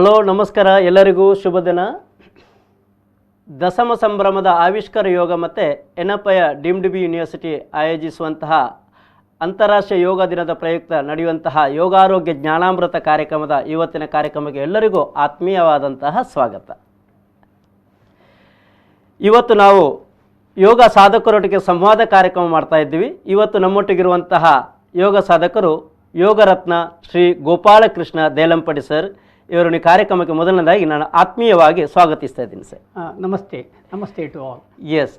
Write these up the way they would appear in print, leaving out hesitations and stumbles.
Hello ನಮಸ್ಕಾರ ಎಲ್ಲರಿಗೂ ಶುಭ ದಿನ. ದಶಮ ಸಂಭ್ರಮದ ಆವಿಷ್ಕಾರ ಯೋಗ ಮತ್ತು ಎನ್ಎಫ್ಐ ಡೀಮ್ಡ್ ಬಿ ಯೂನಿವರ್ಸಿಟಿ ಆಯೋಜಿಸುವಂತಹ ಅಂತಾರಾಷ್ಟ್ರೀಯ ಯೋಗ ದಿನದ ಪ್ರಯುಕ್ತ ನಡೆಯುವಂತಹ ಯೋಗಾರೋಗ್ಯ ಜ್ಞಾನಾಮೃತ ಕಾರ್ಯಕ್ರಮದ ಇವತ್ತಿನ ಕಾರ್ಯಕ್ರಮಕ್ಕೆ ಎಲ್ಲರಿಗೂ ಆತ್ಮೀಯವಾದಂತಹ ಸ್ವಾಗತ. ಇವತ್ತು ನಾವು ಯೋಗ ಸಾಧಕರೊಟ್ಟಿಗೆ ಸಂವಾದ ಕಾರ್ಯಕ್ರಮ ಮಾಡ್ತಾ ಇದ್ದೀವಿ. ಇವತ್ತು ನಮ್ಮೊಟ್ಟಿಗಿರುವಂತಹ ಯೋಗ ಸಾಧಕರು ಯೋಗರತ್ನ ಶ್ರೀ ಗೋಪಾಲಕೃಷ್ಣ ದೇಲಂಪಡಿ ಸರ್. ಇವರನ್ನು ಕಾರ್ಯಕ್ರಮಕ್ಕೆ ಮೊದಲನೇದಾಗಿ ನಾನು ಆತ್ಮೀಯವಾಗಿ ಸ್ವಾಗತಿಸ್ತಾ ಇದ್ದೀನಿ ಸರ್. ನಮಸ್ತೆ. ನಮಸ್ತೆ ಟು ಆಲ್. ಎಸ್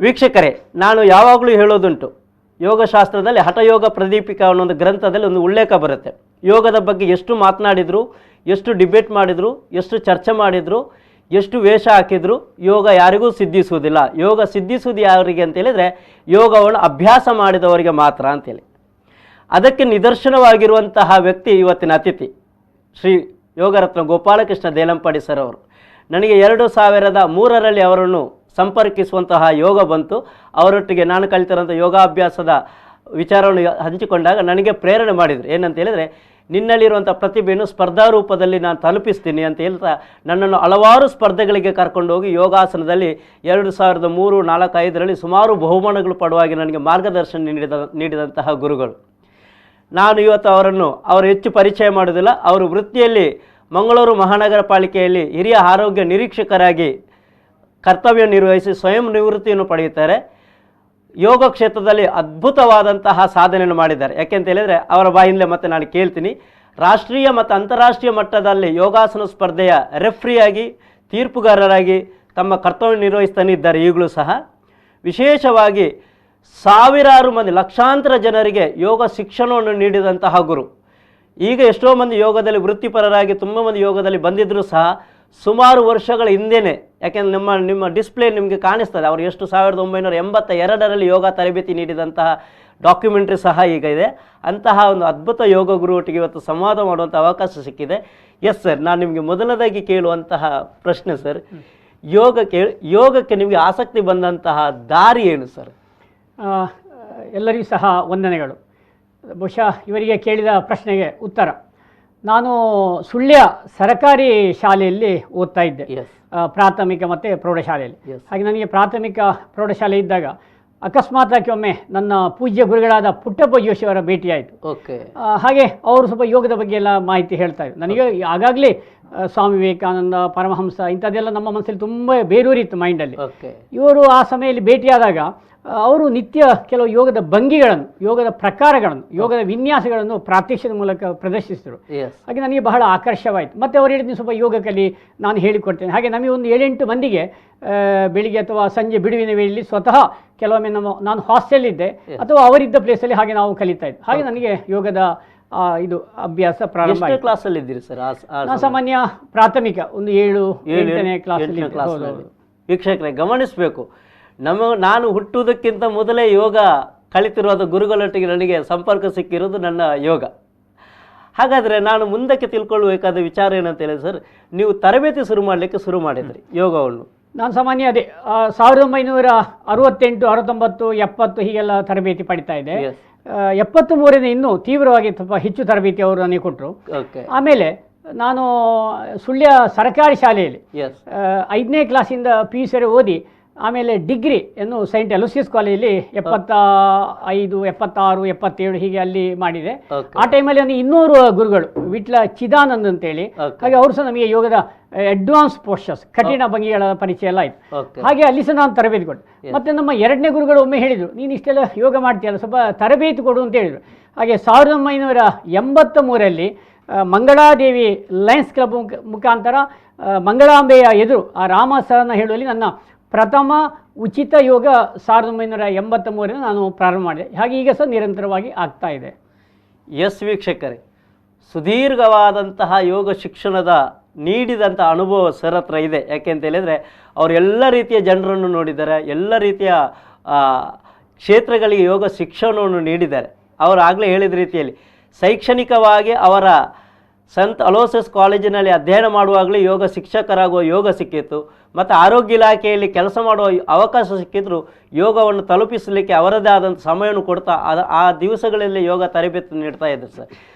ವೀಕ್ಷಕರೇ, ನಾನು ಯಾವಾಗಲೂ ಹೇಳೋದುಂಟು, ಯೋಗಶಾಸ್ತ್ರದಲ್ಲಿ ಹಠಯೋಗ ಪ್ರದೀಪಿಕಾ ಅನ್ನೋ ಗ್ರಂಥದಲ್ಲಿ ಒಂದು ಉಲ್ಲೇಖ ಬರುತ್ತೆ. ಯೋಗದ ಬಗ್ಗೆ ಎಷ್ಟು ಮಾತನಾಡಿದ್ರು, ಎಷ್ಟು ಡಿಬೇಟ್ ಮಾಡಿದ್ರು, ಎಷ್ಟು ಚರ್ಚೆ ಮಾಡಿದ್ರು, ಎಷ್ಟು ವೇಷ ಹಾಕಿದ್ರು, ಯೋಗ ಯಾರಿಗೂ ಸಿದ್ಧಿಸುವುದಿಲ್ಲ. ಯೋಗ ಸಿದ್ಧಿಸುವುದು ಯಾರಿಗೆ ಅಂತ ಹೇಳಿದರೆ ಯೋಗವನ್ನು ಅಭ್ಯಾಸ ಮಾಡಿದವರಿಗೆ ಮಾತ್ರ ಅಂತೇಳಿ. ಅದಕ್ಕೆ ನಿದರ್ಶನವಾಗಿರುವಂತಹ ವ್ಯಕ್ತಿ ಇವತ್ತಿನ ಅತಿಥಿ ಶ್ರೀ ಯೋಗರತ್ನ ಗೋಪಾಲಕೃಷ್ಣ ದೇಲಂಪಡಿ ಸರ್ ಅವರು. ನನಗೆ 2003ರಲ್ಲಿ ಅವರನ್ನು ಸಂಪರ್ಕಿಸುವಂತಹ ಯೋಗ ಬಂತು. ಅವರೊಟ್ಟಿಗೆ ನಾನು ಕಲಿತಿರೋಂಥ ಯೋಗಾಭ್ಯಾಸದ ವಿಚಾರವನ್ನು ಹಂಚಿಕೊಂಡಾಗ ನನಗೆ ಪ್ರೇರಣೆ ಮಾಡಿದರು. ಏನಂತ ಹೇಳಿದರೆ, ನಿನ್ನಲ್ಲಿರುವಂಥ ಪ್ರತಿಭೆಯನ್ನು ಸ್ಪರ್ಧಾ ರೂಪದಲ್ಲಿ ನಾನು ತಲುಪಿಸ್ತೀನಿ ಅಂತ ಹೇಳ್ತಾ ನನ್ನನ್ನು ಹಲವಾರು ಸ್ಪರ್ಧೆಗಳಿಗೆ ಕರ್ಕೊಂಡು ಹೋಗಿ ಯೋಗಾಸನದಲ್ಲಿ 2003, 4, 5ರಲ್ಲಿ ಸುಮಾರು ಬಹುಮಾನಗಳು ಪಡುವಾಗಿ ನನಗೆ ಮಾರ್ಗದರ್ಶನ ನೀಡಿದಂತಹ ಗುರುಗಳು. ನಾನು ಇವತ್ತು ಅವರು ಹೆಚ್ಚು ಪರಿಚಯ ಮಾಡೋದಿಲ್ಲ. ಅವರು ವೃತ್ತಿಯಲ್ಲಿ ಮಂಗಳೂರು ಮಹಾನಗರ ಪಾಲಿಕೆಯಲ್ಲಿ ಹಿರಿಯ ಆರೋಗ್ಯ ನಿರೀಕ್ಷಕರಾಗಿ ಕರ್ತವ್ಯ ನಿರ್ವಹಿಸಿ ಸ್ವಯಂ ನಿವೃತ್ತಿಯನ್ನು ಪಡೆಯುತ್ತಾರೆ. ಯೋಗ ಕ್ಷೇತ್ರದಲ್ಲಿ ಅದ್ಭುತವಾದಂತಹ ಸಾಧನೆಯನ್ನು ಮಾಡಿದ್ದಾರೆ. ಯಾಕೆಂತ ಹೇಳಿದರೆ ಅವರ ಬಾಯಿಂದಲೇ ಮತ್ತೆ ನಾನು ಕೇಳ್ತೀನಿ. ರಾಷ್ಟ್ರೀಯ ಮತ್ತು ಅಂತಾರಾಷ್ಟ್ರೀಯ ಮಟ್ಟದಲ್ಲಿ ಯೋಗಾಸನ ಸ್ಪರ್ಧೆಯ ರೆಫ್ರಿಯಾಗಿ, ತೀರ್ಪುಗಾರರಾಗಿ ತಮ್ಮ ಕರ್ತವ್ಯ ನಿರ್ವಹಿಸ್ತಾನೆ ಇದ್ದಾರೆ ಈಗಲೂ ಸಹ. ವಿಶೇಷವಾಗಿ ಸಾವಿರಾರು ಮಂದಿ, ಲಕ್ಷಾಂತರ ಜನರಿಗೆ ಯೋಗ ಶಿಕ್ಷಣವನ್ನು ನೀಡಿದಂತಹ ಗುರು. ಈಗ ಎಷ್ಟೋ ಮಂದಿ ಯೋಗದಲ್ಲಿ ವೃತ್ತಿಪರರಾಗಿ ತುಂಬ ಮಂದಿ ಯೋಗದಲ್ಲಿ ಬಂದಿದ್ದರೂ ಸಹ ಸುಮಾರು ವರ್ಷಗಳ ಹಿಂದೆಯೇ, ಯಾಕೆಂದರೆ ನಿಮ್ಮ ಡಿಸ್ಪ್ಲೇ ನಿಮಗೆ ಕಾಣಿಸ್ತದೆ, ಅವರು ಎಷ್ಟು 1982ರಲ್ಲಿ ಯೋಗ ತರಬೇತಿ ನೀಡಿದಂತಹ ಡಾಕ್ಯುಮೆಂಟ್ರಿ ಸಹ ಈಗ ಇದೆ. ಅಂತಹ ಒಂದು ಅದ್ಭುತ ಯೋಗ ಗುರು ಒಟ್ಟಿಗೆ ಇವತ್ತು ಸಂವಾದ ಮಾಡುವಂಥ ಅವಕಾಶ ಸಿಕ್ಕಿದೆ. ಎಸ್ ಸರ್, ನಾನು ನಿಮಗೆ ಮೊದಲನೇದಾಗಿ ಕೇಳುವಂತಹ ಪ್ರಶ್ನೆ ಸರ್, ಯೋಗಕ್ಕೆ ನಿಮಗೆ ಆಸಕ್ತಿ ಬಂದಂತಹ ದಾರಿ ಏನು ಸರ್? ಎಲ್ಲರಿಗೂ ಸಹ ವಂದನೆಗಳು. ಬಹುಶಃ ಇವರಿಗೆ ಕೇಳಿದ ಪ್ರಶ್ನೆಗೆ ಉತ್ತರ, ನಾನು ಸುಳ್ಯ ಸರಕಾರಿ ಶಾಲೆಯಲ್ಲಿ ಓದ್ತಾ ಇದ್ದೆ, ಪ್ರಾಥಮಿಕ ಮತ್ತು ಪ್ರೌಢಶಾಲೆಯಲ್ಲಿ. ಹಾಗೆ ನನಗೆ ಪ್ರಾಥಮಿಕ ಪ್ರೌಢಶಾಲೆ ಇದ್ದಾಗ ಅಕಸ್ಮಾತಾಗಿ ಒಮ್ಮೆ ನನ್ನ ಪೂಜ್ಯ ಗುರುಗಳಾದ ಪುಟ್ಟಪ್ಪ ಜೋಶಿಯವರ ಭೇಟಿಯಾಯಿತು. ಹಾಗೆ ಅವರು ಸ್ವಲ್ಪ ಯೋಗದ ಬಗ್ಗೆ ಎಲ್ಲ ಮಾಹಿತಿ ಹೇಳ್ತಾ ಇದ್ರು. ನನಗೆ ಆಗಾಗಲೇ ಸ್ವಾಮಿ ವಿವೇಕಾನಂದ, ಪರಮಹಂಸ ಇಂಥದ್ದೆಲ್ಲ ನಮ್ಮ ಮನಸ್ಸಲ್ಲಿ ತುಂಬ ಬೇರೂರಿತ್ತು ಮೈಂಡಲ್ಲಿ. ಇವರು ಆ ಸಮಯದಲ್ಲಿ ಭೇಟಿಯಾದಾಗ ಅವರು ನಿತ್ಯ ಕೆಲವು ಯೋಗದ ಭಂಗಿಗಳನ್ನು, ಯೋಗದ ಪ್ರಕಾರಗಳನ್ನು, ಯೋಗದ ವಿನ್ಯಾಸಗಳನ್ನು ಪ್ರಾತ್ಯಕ್ಷದ ಮೂಲಕ ಪ್ರದರ್ಶಿಸಿದರು. ಹಾಗೆ ನನಗೆ ಬಹಳ ಆಕರ್ಷವಾಯಿತು. ಮತ್ತು ಅವರು ಹೇಳಿದ ಸ್ವಲ್ಪ ಯೋಗ ಕಲಿ, ನಾನು ಹೇಳಿಕೊಡ್ತೇನೆ. ಹಾಗೆ ನಮಗೆ ಒಂದು 7-8 ಮಂದಿಗೆ ಬೆಳಿಗ್ಗೆ ಅಥವಾ ಸಂಜೆ ಬಿಡುವಿನ ವೇಳೆಯಲ್ಲಿ ಸ್ವತಃ ಕೆಲವೊಮ್ಮೆ ನಾನು ಹಾಸ್ಟೆಲಿದ್ದೆ ಅಥವಾ ಅವರಿದ್ದ ಪ್ಲೇಸಲ್ಲಿ ಹಾಗೆ ನಾವು ಕಲಿತಾ ಇದ್ದೆ. ಹಾಗೆ ನನಗೆ ಯೋಗದ ಇದು ಅಭ್ಯಾಸ ಪ್ರಾರಂಭ. ಕ್ಲಾಸಲ್ಲಿ ಇದ್ದೀರಿ ಸರ್? ನಾನು ಸಾಮಾನ್ಯ ಪ್ರಾಥಮಿಕ ಒಂದು 7-8ನೇ ಕ್ಲಾಸಲ್ಲಿ. ವೀಕ್ಷಕರೇ ಗಮನಿಸಬೇಕು, ನಾನು ಹುಟ್ಟುವುದಕ್ಕಿಂತ ಮೊದಲೇ ಯೋಗ ಕಲಿತಿರುವಾದ ಗುರುಗಳೊಟ್ಟಿಗೆ ನನಗೆ ಸಂಪರ್ಕ ಸಿಕ್ಕಿರೋದು ನನ್ನ ಯೋಗ. ಹಾಗಾದರೆ ನಾನು ಮುಂದಕ್ಕೆ ತಿಳ್ಕೊಳ್ಬೇಕಾದ ವಿಚಾರ ಏನಂತ ಹೇಳಿದ್ರೆ ಸರ್, ನೀವು ತರಬೇತಿ ಶುರು ಮಾಡಿದ್ರಿ ಯೋಗವನ್ನು? ನಾನು ಸಾಮಾನ್ಯ ಅದೇ 1968, 69, 70 ಹೀಗೆಲ್ಲ ತರಬೇತಿ ಪಡಿತಾ ಇದ್ದೆ. 73ನೇ ಇನ್ನೂ ತೀವ್ರವಾಗಿ ಸ್ವಲ್ಪ ಹೆಚ್ಚು ತರಬೇತಿ ಅವರು ನನಗೆ ಕೊಟ್ಟರು. ಆಮೇಲೆ ನಾನು ಸುಳ್ಯ ಸರ್ಕಾರಿ ಶಾಲೆಯಲ್ಲಿ 5ನೇ ಕ್ಲಾಸಿಂದ PUC ಓದಿ ಆಮೇಲೆ ಡಿಗ್ರಿ ಏನು ಸೈಂಟ್ ಅಲೋಸಿಯಸ್ ಕಾಲೇಜಲ್ಲಿ 75, 76, 77 ಹೀಗೆ ಅಲ್ಲಿ ಮಾಡಿದೆ. ಆ ಟೈಮಲ್ಲಿ ಒಂದು 200 ಗುರುಗಳು, ವಿಟ್ಲ ಚಿದಾನಂದ್ ಅಂತೇಳಿ, ಹಾಗೆ ಅವರು ಸಹ ನಮಗೆ ಯೋಗದ ಅಡ್ವಾನ್ಸ್ ಪೋಸ್ಟರ್ಸ್, ಕಠಿಣ ಭಂಗಿಗಳ ಪರಿಚಯ ಎಲ್ಲ ಆಯಿತು. ಹಾಗೆ ಅಲ್ಲಿ ಸಹ ನಾನು ತರಬೇತಿ ಕೊಟ್ಟೆ. ಮತ್ತು ನಮ್ಮ 2ನೇ ಗುರುಗಳು ಒಮ್ಮೆ ಹೇಳಿದರು, ನೀನು ಇಷ್ಟೆಲ್ಲ ಯೋಗ ಮಾಡ್ತೀಯಲ್ಲ, ಸ್ವಲ್ಪ ತರಬೇತಿ ಕೊಡು ಅಂತ ಹೇಳಿದರು. ಹಾಗೆ 1983ರಲ್ಲಿ ಮಂಗಳಾದೇವಿ ಲಯನ್ಸ್ ಕ್ಲಬ್ ಮುಖಾಂತರ ಮಂಗಳಾಂಬೆಯ ಎದುರು ಆ ರಾಮಸರನ ಹೇಳುವಲ್ಲಿ ನನ್ನ ಪ್ರಥಮ ಉಚಿತ ಯೋಗ 1983ರಲ್ಲಿ ನಾನು ಪ್ರಾರಂಭ ಮಾಡಿದೆ. ಹಾಗೆ ಈಗ ಸಹ ನಿರಂತರವಾಗಿ ಆಗ್ತಾ ಇದೆ. ಎಸ್ ವೀಕ್ಷಕರೇ, ಸುದೀರ್ಘವಾದಂತಹ ಯೋಗ ಶಿಕ್ಷಣದ ನೀಡಿದಂಥ ಅನುಭವ ಸರ್ ಹತ್ರ ಇದೆ. ಯಾಕೆಂತ ಹೇಳಿದರೆ ಅವರು ಎಲ್ಲ ರೀತಿಯ ಜನರನ್ನು ನೋಡಿದ್ದಾರೆ, ಎಲ್ಲ ರೀತಿಯ ಕ್ಷೇತ್ರಗಳಿಗೆ ಯೋಗ ಶಿಕ್ಷಣವನ್ನು ನೀಡಿದ್ದಾರೆ. ಅವರು ಆಗಲೇ ಹೇಳಿದ ರೀತಿಯಲ್ಲಿ ಶೈಕ್ಷಣಿಕವಾಗಿ ಅವರ ಸಂತ್ ಅಲೋಸಿಯಸ್ ಕಾಲೇಜಿನಲ್ಲಿ ಅಧ್ಯಯನ ಮಾಡುವಾಗಲೇ ಯೋಗ ಶಿಕ್ಷಕರಾಗುವ ಯೋಗ ಸಿಕ್ಕಿತ್ತು. ಮತ್ತು ಆರೋಗ್ಯ ಇಲಾಖೆಯಲ್ಲಿ ಕೆಲಸ ಮಾಡುವ ಅವಕಾಶ ಸಿಕ್ಕಿದ್ರು ಯೋಗವನ್ನು ತಲುಪಿಸಲಿಕ್ಕೆ ಅವರದೇ ಆದಂಥ ಸಮಯವನ್ನು ಕೊಡ್ತಾ ಆ ದಿವಸಗಳಲ್ಲಿ ಯೋಗ ತರಬೇತಿ ನೀಡ್ತಾ ಇದ್ರು ಸರ್.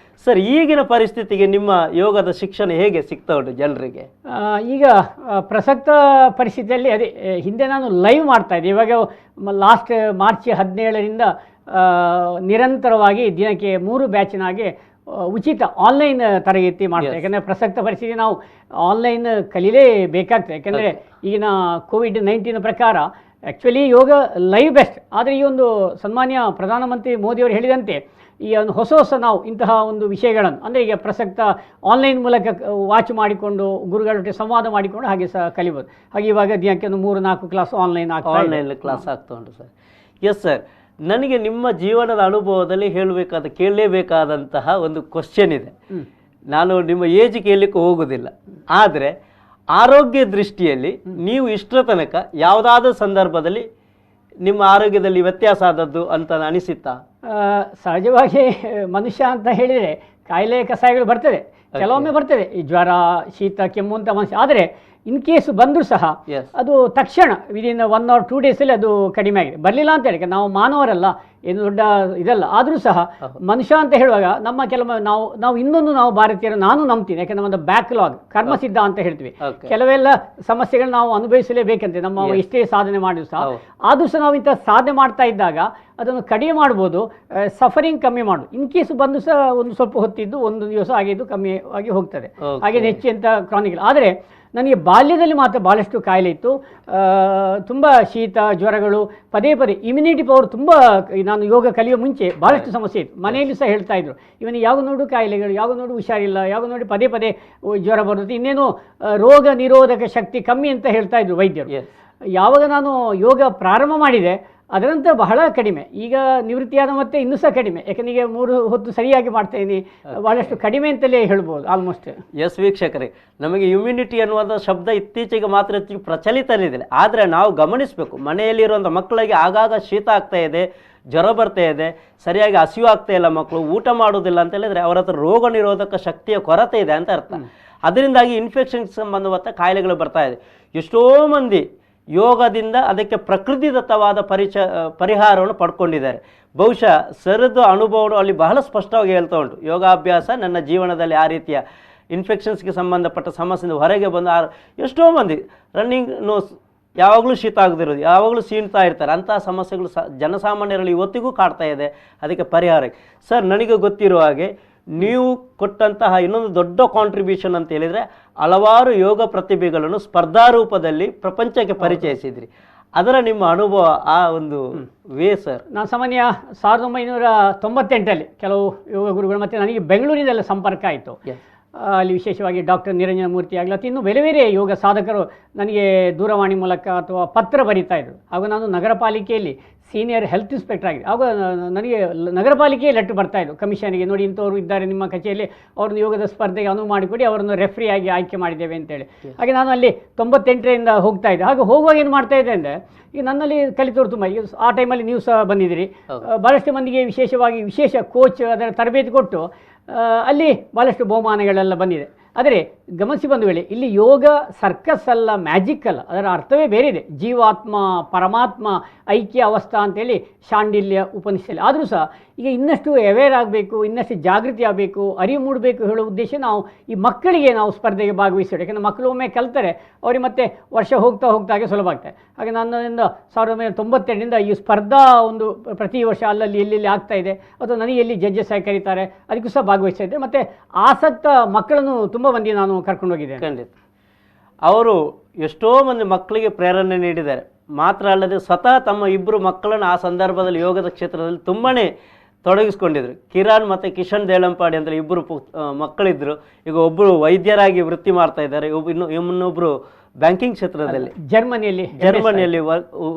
ಸರ್ ಈಗಿನ ಪರಿಸ್ಥಿತಿಗೆ ನಿಮ್ಮ ಯೋಗದ ಶಿಕ್ಷಣ ಹೇಗೆ ಸಿಗ್ತಾ ಉಂಟು ಜನರಿಗೆ? ಈಗ ಪ್ರಸಕ್ತ ಪರಿಸ್ಥಿತಿಯಲ್ಲಿ ಅದೇ ಹಿಂದೆ ನಾನು ಲೈವ್ ಮಾಡ್ತಾ ಇದ್ದೆ. ಇವಾಗ ಲಾಸ್ಟ್ ಮಾರ್ಚ್ 17ರಿಂದ ನಿರಂತರವಾಗಿ ದಿನಕ್ಕೆ 3 ಬ್ಯಾಚಿನಾಗೆ ಉಚಿತ ಆನ್ಲೈನ್ ತರಬೇತಿ ಮಾಡ್ತಾರೆ. ಯಾಕಂದರೆ ಪ್ರಸಕ್ತ ಪರಿಸ್ಥಿತಿ ನಾವು ಆನ್ಲೈನ್ ಕಲೀಲೇಬೇಕಾಗ್ತದೆ. ಯಾಕೆಂದರೆ ಈಗಿನ ಕೋವಿಡ್-19 ಪ್ರಕಾರ ಆ್ಯಕ್ಚುಲಿ ಯೋಗ ಲೈವ್ ಬೆಸ್ಟ್. ಆದರೆ ಈ ಒಂದು ಸನ್ಮಾನ್ಯ ಪ್ರಧಾನಮಂತ್ರಿ ಮೋದಿಯವರು ಹೇಳಿದಂತೆ ಈ ಒಂದು ಹೊಸ ನಾವು ಇಂತಹ ಒಂದು ವಿಷಯಗಳನ್ನು ಅಂದರೆ ಈಗ ಪ್ರಸಕ್ತ ಆನ್ಲೈನ್ ಮೂಲಕ ವಾಚ್ ಮಾಡಿಕೊಂಡು ಗುರುಗಳ ಜೊತೆ ಸಂವಾದ ಮಾಡಿಕೊಂಡು ಹಾಗೆ ಸಹ ಕಲಿಬೋದು. ಹಾಗೆ ಇವಾಗ ದಿನಕ್ಕೆ 3-4 ಕ್ಲಾಸ್ ಆನ್ಲೈನ್ ಕ್ಲಾಸ್ ಆಗ್ತಾ ಉಂಟು ಸರ್. ಎಸ್ ಸರ್, ನನಗೆ ನಿಮ್ಮ ಜೀವನದ ಅನುಭವದಲ್ಲಿ ಕೇಳಲೇಬೇಕಾದಂತಹ ಒಂದು ಕ್ವಶನ್ ಇದೆ. ನಾನು ನಿಮ್ಮ ಏಜ್ ಕೇಳಲಿಕ್ಕೆ ಹೋಗೋದಿಲ್ಲ, ಆದರೆ ಆರೋಗ್ಯ ದೃಷ್ಟಿಯಲ್ಲಿ ನೀವು ಇಷ್ಟರ ತನಕ ಯಾವುದಾದ್ರೂ ಸಂದರ್ಭದಲ್ಲಿ ನಿಮ್ಮ ಆರೋಗ್ಯದಲ್ಲಿ ವ್ಯತ್ಯಾಸ ಆದದ್ದು ಅಂತ ಅನಿಸಿತ್ತಾ? ಸಹಜವಾಗಿ ಮನುಷ್ಯ ಅಂತ ಹೇಳಿದರೆ ಕಾಯಿಲೆ ಕಸಾಯಗಳು ಬರ್ತದೆ, ಕೆಲವೊಮ್ಮೆ ಬರ್ತದೆ, ಈ ಜ್ವರ, ಶೀತ, ಕೆಮ್ಮು ಅಂತ ಮನುಷ್ಯ. ಆದರೆ ಇನ್ ಕೇಸ್ ಬಂದರೂ ಸಹ ಅದು ತಕ್ಷಣ ವಿದಿನ್ 1 or 2 ಡೇಸಲ್ಲಿ ಅದು ಕಡಿಮೆ ಆಗಿದೆ. ಬರಲಿಲ್ಲ ಅಂತ ಹೇಳಿ ನಾವು ಮಾನವರಲ್ಲ, ಏನು ದೊಡ್ಡ ಇದಲ್ಲ. ಆದರೂ ಸಹ ಮನುಷ್ಯ ಅಂತ ಹೇಳುವಾಗ ನಮ್ಮ ಕೆಲವು ನಾವು ಇನ್ನೊಂದು ನಾವು ಭಾರತೀಯರು ನಾನು ನಂಬ್ತೀನಿ. ಯಾಕೆಂದ್ರೆ ನಮ್ಮದು ಬ್ಯಾಕ್ಲಾಗ್ ಕರ್ಮಸಿದ್ಧ ಅಂತ ಹೇಳ್ತೀವಿ. ಕೆಲವೆಲ್ಲ ಸಮಸ್ಯೆಗಳು ನಾವು ಅನುಭವಿಸಲೇಬೇಕಂತೆ ನಮ್ಮ ಎಷ್ಟೇ ಸಾಧನೆ ಮಾಡಿದ್ರು ಸಹ. ಆದರೂ ಸಹ ನಾವು ಇಂಥ ಸಾಧನೆ ಮಾಡ್ತಾ ಇದ್ದಾಗ ಅದನ್ನು ಕಡಿಮೆ ಮಾಡ್ಬೋದು, ಸಫರಿಂಗ್ ಕಮ್ಮಿ ಮಾಡೋದು. ಇನ್ ಕೇಸ್ ಬಂದು ಸಹ ಒಂದು ಸ್ವಲ್ಪ ಹೊತ್ತಿದ್ದು 1 ದಿವಸ ಆಗಿದ್ದು ಕಮ್ಮಿ ಆಗಿ ಹೋಗ್ತದೆ. ಹಾಗೆ ಹೆಚ್ಚು ಅಂತ ಕ್ರಾನಿಕ್. ಆದರೆ ನನಗೆ ಬಾಲ್ಯದಲ್ಲಿ ಮಾತ್ರ ಭಾಳಷ್ಟು ಕಾಯಿಲೆ ಇತ್ತು. ತುಂಬ ಶೀತ, ಜ್ವರಗಳು, ಪದೇ ಇಮ್ಯುನಿಟಿ ಪವರ್ ತುಂಬ. ನಾನು ಯೋಗ ಕಲಿಯೋ ಮುಂಚೆ ಭಾಳಷ್ಟು ಸಮಸ್ಯೆ ಇತ್ತು. ಮನೆಯಲ್ಲಿ ಸಹ ಹೇಳ್ತಾ ಇದ್ರು, ಇವನಿಗೆ ಯಾವಾಗ ನೋಡು ಕಾಯಿಲೆಗಳು, ಯಾವಾಗ ನೋಡು ಹುಷಾರಿಲ್ಲ, ಯಾವಾಗ ನೋಡಿ ಪದೇ ಜ್ವರ ಬರುತ್ತೆ, ಇನ್ನೇನು ರೋಗ ನಿರೋಧಕ ಶಕ್ತಿ ಕಮ್ಮಿ ಅಂತ ಹೇಳ್ತಾ ಇದ್ರು ವೈದ್ಯರು. ಯಾವಾಗ ನಾನು ಯೋಗ ಪ್ರಾರಂಭ ಮಾಡಿದೆ ಅದರಂತೆ ಬಹಳ ಕಡಿಮೆ. ಈಗ ನಿವೃತ್ತಿಯಾದ ಮತ್ತೆ ಇನ್ನೂ ಸಹ ಕಡಿಮೆ. ಯಾಕಂದ್ರೆ ಈಗ 3 ಹೊತ್ತು ಸರಿಯಾಗಿ ಮಾಡ್ತಾಯಿದ್ದೀನಿ, ಭಾಳಷ್ಟು ಕಡಿಮೆ ಅಂತಲೇ ಹೇಳ್ಬೋದು ಆಲ್ಮೋಸ್ಟ್. ಎಸ್ ವೀಕ್ಷಕರೇ, ನಮಗೆ ಇಮ್ಯುನಿಟಿ ಅನ್ನುವಂಥ ಶಬ್ದ ಇತ್ತೀಚೆಗೆ ಮಾತ್ರ ಪ್ರಚಲಿತಲ್ಲಿದೆ. ಆದರೆ ನಾವು ಗಮನಿಸಬೇಕು, ಮನೆಯಲ್ಲಿರುವಂಥ ಮಕ್ಕಳಿಗೆ ಆಗಾಗ ಶೀತ ಆಗ್ತಾ ಇದೆ, ಜ್ವರ ಬರ್ತಾ ಇದೆ, ಸರಿಯಾಗಿ ಹಸಿವು ಆಗ್ತಾ ಇಲ್ಲ, ಮಕ್ಕಳು ಊಟ ಮಾಡೋದಿಲ್ಲ ಅಂತ ಹೇಳಿದರೆ ಅವರ ಹತ್ರ ರೋಗ ನಿರೋಧಕ ಶಕ್ತಿಯ ಕೊರತೆ ಇದೆ ಅಂತ ಅರ್ಥ. ಅದರಿಂದಾಗಿ ಇನ್ಫೆಕ್ಷನ್ಗೆ ಸಂಬಂಧವಾದ ಕಾಯಿಲೆಗಳು ಬರ್ತಾ ಇದೆ. ಎಷ್ಟೋ ಮಂದಿ ಯೋಗದಿಂದ ಅದಕ್ಕೆ ಪ್ರಕೃತಿದತ್ತವಾದ ಪರಿಹಾರವನ್ನು ಪಡ್ಕೊಂಡಿದ್ದಾರೆ. ಬಹುಶಃ ಸರದ ಅನುಭವಗಳು ಅಲ್ಲಿ ಬಹಳ ಸ್ಪಷ್ಟವಾಗಿ ಹೇಳ್ತಾ ಉಂಟು. ಯೋಗಾಭ್ಯಾಸ ನನ್ನ ಜೀವನದಲ್ಲಿ ಆ ರೀತಿಯ ಇನ್ಫೆಕ್ಷನ್ಸ್ಗೆ ಸಂಬಂಧಪಟ್ಟ ಸಮಸ್ಯೆಯಿಂದ ಹೊರಗೆ ಬಂದ ಎಷ್ಟೋ ಮಂದಿ ರನ್ನಿಂಗ್ ನೋಸ್, ಯಾವಾಗಲೂ ಶೀತ ಆಗದಿರೋದು, ಯಾವಾಗಲೂ ಸೀಣ್ತಾ ಇರ್ತಾರೆ. ಅಂತಹ ಸಮಸ್ಯೆಗಳು ಜನಸಾಮಾನ್ಯರಲ್ಲಿ ಇವತ್ತಿಗೂ ಕಾಡ್ತಾ ಇದೆ. ಅದಕ್ಕೆ ಪರಿಹಾರ ಸರ್, ನನಗೆ ಗೊತ್ತಿರುವ ಹಾಗೆ ನೀವು ಕೊಟ್ಟಂತಹ ಇನ್ನೊಂದು ದೊಡ್ಡ ಕಾಂಟ್ರಿಬ್ಯೂಷನ್ ಅಂತ ಹೇಳಿದರೆ ಹಲವಾರು ಯೋಗ ಪ್ರತಿಭೆಗಳನ್ನು ಸ್ಪರ್ಧಾ ರೂಪದಲ್ಲಿ ಪ್ರಪಂಚಕ್ಕೆ ಪರಿಚಯಿಸಿದ್ರಿ. ಅದರ ನಿಮ್ಮ ಅನುಭವ ಆ ಒಂದು ವೇ ಸರ್? ನಾನು ಸಾಮಾನ್ಯ 1998ರಲ್ಲಿ ಕೆಲವು ಯೋಗ ಗುರುಗಳು ಮತ್ತು ನನಗೆ ಬೆಂಗಳೂರಿನೆಲ್ಲ ಸಂಪರ್ಕ ಆಯಿತು. ಅಲ್ಲಿ ವಿಶೇಷವಾಗಿ ಡಾಕ್ಟರ್ ನಿರಂಜನ ಮೂರ್ತಿ ಆಗಲಿ ಅಥವಾ ಇನ್ನು ಬೇರೆ ಬೇರೆ ಯೋಗ ಸಾಧಕರು ನನಗೆ ದೂರವಾಣಿ ಮೂಲಕ ಅಥವಾ ಪತ್ರ ಬರೀತಾ ಇದ್ದರು. ಆಗ ನಾನು ನಗರ ಪಾಲಿಕೆಯಲ್ಲಿ ಸೀನಿಯರ್ ಹೆಲ್ತ್ ಇನ್ಸ್ಪೆಕ್ಟರ್ ಆಗಿದೆ. ಆಗ ನನಗೆ ನಗರ ಪಾಲಿಕೆಗೆ ಲೆಟ್ರ್ ಬರ್ತಾಯಿದ್ದು ಕಮಿಷನಿಗೆ, ನೋಡಿ ಇಂಥವ್ರು ಇದ್ದಾರೆ ನಿಮ್ಮ ಕಚೇರಿಯಲ್ಲಿ, ಅವ್ರನ್ನ ಯೋಗದ ಸ್ಪರ್ಧೆಗೆ ಅನುವು ಮಾಡಿಕೊಡಿ, ಅವರನ್ನು ರೆಫ್ರಿ ಆಗಿ ಆಯ್ಕೆ ಮಾಡಿದ್ದೇವೆ ಅಂತೇಳಿ. ಹಾಗೆ ನಾನು ಅಲ್ಲಿ 98ರಿಂದ ಹೋಗ್ತಾ ಇದ್ದೆ. ಹಾಗೆ ಹೋಗುವಾಗ ಏನು ಮಾಡ್ತಾ ಇದ್ದೆ ಅಂದರೆ, ಈಗ ನನ್ನಲ್ಲಿ ಕಲಿತವರು ತುಂಬ, ಈಗ ಆ ಟೈಮಲ್ಲಿ ನೀವು ಸಹ ಬಂದಿದ್ದೀರಿ, ಭಾಳಷ್ಟು ಮಂದಿಗೆ ವಿಶೇಷ ಕೋಚ್ ಅದರ ತರಬೇತಿ ಕೊಟ್ಟು ಅಲ್ಲಿ ಭಾಳಷ್ಟು ಬಹುಮಾನಗಳೆಲ್ಲ ಬಂದಿದೆ. ಆದರೆ ಗಮನಿಸಿ ಬಂದ ವೇಳೆ ಇಲ್ಲಿ ಯೋಗ ಸರ್ಕಸ್ ಅಲ್ಲ, ಮ್ಯಾಜಿಕ್ ಅಲ್ಲ, ಅದರ ಅರ್ಥವೇ ಬೇರೆ ಇದೆ. ಜೀವಾತ್ಮ ಪರಮಾತ್ಮ ಐಕ್ಯ ಅವಸ್ಥಾ ಅಂತೇಳಿ ಶಾಂಡಿಲ್ಯ ಉಪನಿಷತ್ತಲ್ಲಿ. ಆದರೂ ಸಹ ಈಗ ಇನ್ನಷ್ಟು ಅವೇರ್ ಆಗಬೇಕು, ಇನ್ನಷ್ಟು ಜಾಗೃತಿ ಆಗಬೇಕು, ಅರಿವು ಮೂಡಬೇಕು ಹೇಳೋ ಉದ್ದೇಶ ನಾವು ಈ ಮಕ್ಕಳಿಗೆ ನಾವು ಸ್ಪರ್ಧೆಗೆ ಭಾಗವಹಿಸೋದು. ಯಾಕೆಂದರೆ ಮಕ್ಕಳು ಒಮ್ಮೆ ಕಲ್ತಾರೆ, ಅವ್ರಿಗೆ ಮತ್ತೆ ವರ್ಷ ಹೋಗ್ತಾ ಹಾಗೆ ಸುಲಭ ಆಗ್ತದೆ. ಹಾಗೆ ನನ್ನಿಂದ 1998ರಿಂದ ಈ ಸ್ಪರ್ಧಾ ಒಂದು ಪ್ರತಿ ವರ್ಷ ಅಲ್ಲಲ್ಲಿ ಎಲ್ಲೆಲ್ಲಿ ಆಗ್ತಾ ಇದೆ, ಅಥವಾ ನನಗೆ ಎಲ್ಲಿ ಜಡ್ಜಸ್ ಆಗಿ ಕರೀತಾರೆ ಅದಕ್ಕೂ ಸಹ ಭಾಗವಹಿಸ್ತಾ ಇದ್ದೆ. ಮತ್ತು ಆಸಕ್ತ ಮಕ್ಕಳನ್ನು ತುಂಬ ಮಂದಿ ನಾನು ಕರ್ಕೊಂಡು ಹೋಗಿದ್ದೇನೆ. ಖಂಡಿತ ಅವರು ಎಷ್ಟೋ ಮಂದಿ ಮಕ್ಕಳಿಗೆ ಪ್ರೇರಣೆ ನೀಡಿದ್ದಾರೆ. ಮಾತ್ರ ಅಲ್ಲದೆ ಸ್ವತಃ ತಮ್ಮ 2 ಮಕ್ಕಳನ್ನು ಆ ಸಂದರ್ಭದಲ್ಲಿ ಯೋಗದ ಕ್ಷೇತ್ರದಲ್ಲಿ ತುಂಬಾ ತೊಡಗಿಸ್ಕೊಂಡಿದ್ರು. ಕಿರಣ್ ಮತ್ತು ಕಿಶನ್ ದೇಳಂಪಾಡಿ ಅಂತ 2 ಮಕ್ಕಳಿದ್ದರು. ಈಗ ಒಬ್ಬರು ವೈದ್ಯರಾಗಿ ವೃತ್ತಿ ಮಾಡ್ತಾ ಇದ್ದಾರೆ, ಇನ್ನೊಬ್ಬರು ಬ್ಯಾಂಕಿಂಗ್ ಕ್ಷೇತ್ರದಲ್ಲಿ ಜರ್ಮನಿಯಲ್ಲಿ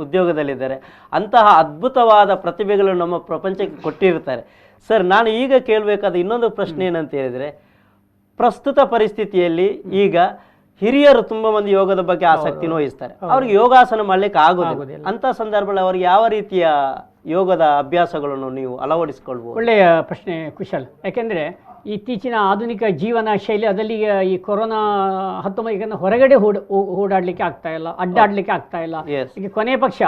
ಉದ್ಯೋಗದಲ್ಲಿದ್ದಾರೆ. ಅಂತಹ ಅದ್ಭುತವಾದ ಪ್ರತಿಭೆಗಳು ನಮ್ಮ ಪ್ರಪಂಚಕ್ಕೆ ಕೊಟ್ಟಿರ್ತಾರೆ. ಸರ್, ನಾನು ಈಗ ಕೇಳಬೇಕಾದ ಇನ್ನೊಂದು ಪ್ರಶ್ನೆ ಏನಂತ ಹೇಳಿದರೆ, ಪ್ರಸ್ತುತ ಪರಿಸ್ಥಿತಿಯಲ್ಲಿ ಈಗ ಹಿರಿಯರು ತುಂಬ ಮಂದಿ ಯೋಗದ ಬಗ್ಗೆ ಆಸಕ್ತಿನ ವಹಿಸ್ತಾರೆ, ಅವ್ರಿಗೆ ಯೋಗಾಸನ ಮಾಡಲಿಕ್ಕೆ ಆಗೋದಿಲ್ಲ. ಅಂಥ ಸಂದರ್ಭದಲ್ಲಿ ಅವರಿಗೆ ಯಾವ ರೀತಿಯ ಯೋಗದ ಅಭ್ಯಾಸಗಳನ್ನು ನೀವು ಅಳವಡಿಸಿಕೊಳ್ಬೋದು? ಒಳ್ಳೆಯ ಪ್ರಶ್ನೆ ಕುಶಲ್. ಯಾಕೆಂದರೆ ಇತ್ತೀಚಿನ ಆಧುನಿಕ ಜೀವನ ಶೈಲಿ ಅದರಲ್ಲಿ ಈ ಕೊರೋನಾ 19 ಹೊರಗಡೆ ಓಡಾಡಲಿಕ್ಕೆ ಆಗ್ತಾ ಇಲ್ಲ, ಅಡ್ಡಾಡಲಿಕ್ಕೆ ಆಗ್ತಾ ಇಲ್ಲ. ಈಗ ಕೊನೆ ಪಕ್ಷ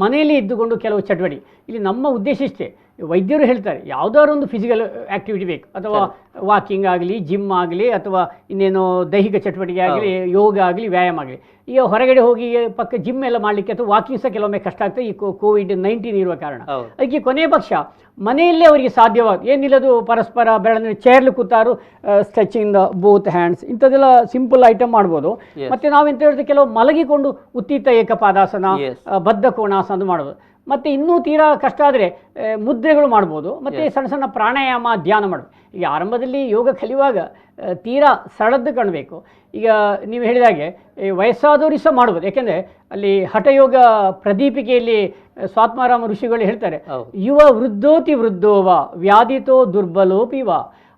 ಮನೆಯಲ್ಲಿ ಇದ್ದುಕೊಂಡು ಕೆಲವು ಚಟುವಟಿಕೆ. ಇಲ್ಲಿ ನಮ್ಮ ಉದ್ದೇಶ ಇಷ್ಟೇ, ವೈದ್ಯರು ಹೇಳ್ತಾರೆ ಯಾವುದಾದ್ರು ಒಂದು ಫಿಸಿಕಲ್ ಆ್ಯಕ್ಟಿವಿಟಿ ಬೇಕು, ಅಥವಾ ವಾಕಿಂಗ್ ಆಗಲಿ, ಜಿಮ್ ಆಗಲಿ, ಅಥವಾ ಇನ್ನೇನೋ ದೈಹಿಕ ಚಟುವಟಿಕೆ ಆಗಲಿ, ಯೋಗ ಆಗಲಿ, ವ್ಯಾಯಾಮ ಆಗಲಿ. ಈಗ ಹೊರಗಡೆ ಹೋಗಿ ಪಕ್ಕ ಜಿಮ್ ಎಲ್ಲ ಮಾಡಲಿಕ್ಕೆ ಅಥವಾ ವಾಕಿಂಗ್ ಸಹ ಕೆಲವೊಮ್ಮೆ ಕಷ್ಟ ಆಗ್ತದೆ ಈ COVID-19 ಇರುವ ಕಾರಣ. ಅದಕ್ಕೆ ಕೊನೆಯ ಪಕ್ಷ ಮನೆಯಲ್ಲೇ ಅವರಿಗೆ ಸಾಧ್ಯವಾದ ಏನಿಲ್ಲದು ಪರಸ್ಪರ ಬೆಳೆದ ಚೇರ್ಲಿ ಕೂತಾರು ಸ್ಟ್ರೆಚಿಂಗ್ ದ ಬೋತ್ ಹ್ಯಾಂಡ್ಸ್ ಇಂಥದ್ದೆಲ್ಲ ಸಿಂಪಲ್ ಐಟಮ್ ಮಾಡ್ಬೋದು. ಮತ್ತು ನಾವೆಂತ ಹೇಳಿದ್ರೆ ಕೆಲವು ಮಲಗಿಕೊಂಡು ಉತ್ತೀತ ಏಕಪಾದಾಸನ, ಬದ್ಧ ಕೋಣಾಸನ ಮಾಡ್ಬೋದು. ಮತ್ತು ಇನ್ನೂ ತೀರಾ ಕಷ್ಟ ಆದರೆ ಮುದ್ರೆಗಳು ಮಾಡ್ಬೋದು. ಮತ್ತು ಸಣ್ಣ ಸಣ್ಣ ಪ್ರಾಣಾಯಾಮ, ಧ್ಯಾನ ಮಾಡ್ಬೋದು. ಈಗ ಆರಂಭದಲ್ಲಿ ಯೋಗ ಕಲಿಯುವಾಗ ತೀರಾ ಸರಳದ್ದು ಕಾಣಬೇಕು. ಈಗ ನೀವು ಹೇಳಿದಾಗೆ ವಯಸ್ಸಾದವರು ಸಹ ಮಾಡ್ಬೋದು. ಯಾಕೆಂದರೆ ಅಲ್ಲಿ ಹಠಯೋಗ ಪ್ರದೀಪಿಕೆಯಲ್ಲಿ ಸ್ವಾತ್ಮಾರಾಮ ಋಷಿಗಳು ಹೇಳ್ತಾರೆ, ಯುವ ವೃದ್ಧೋತಿ ವೃದ್ಧೋವ ವ್ಯಾಧಿತೋ ದುರ್ಬಲೋಪಿವ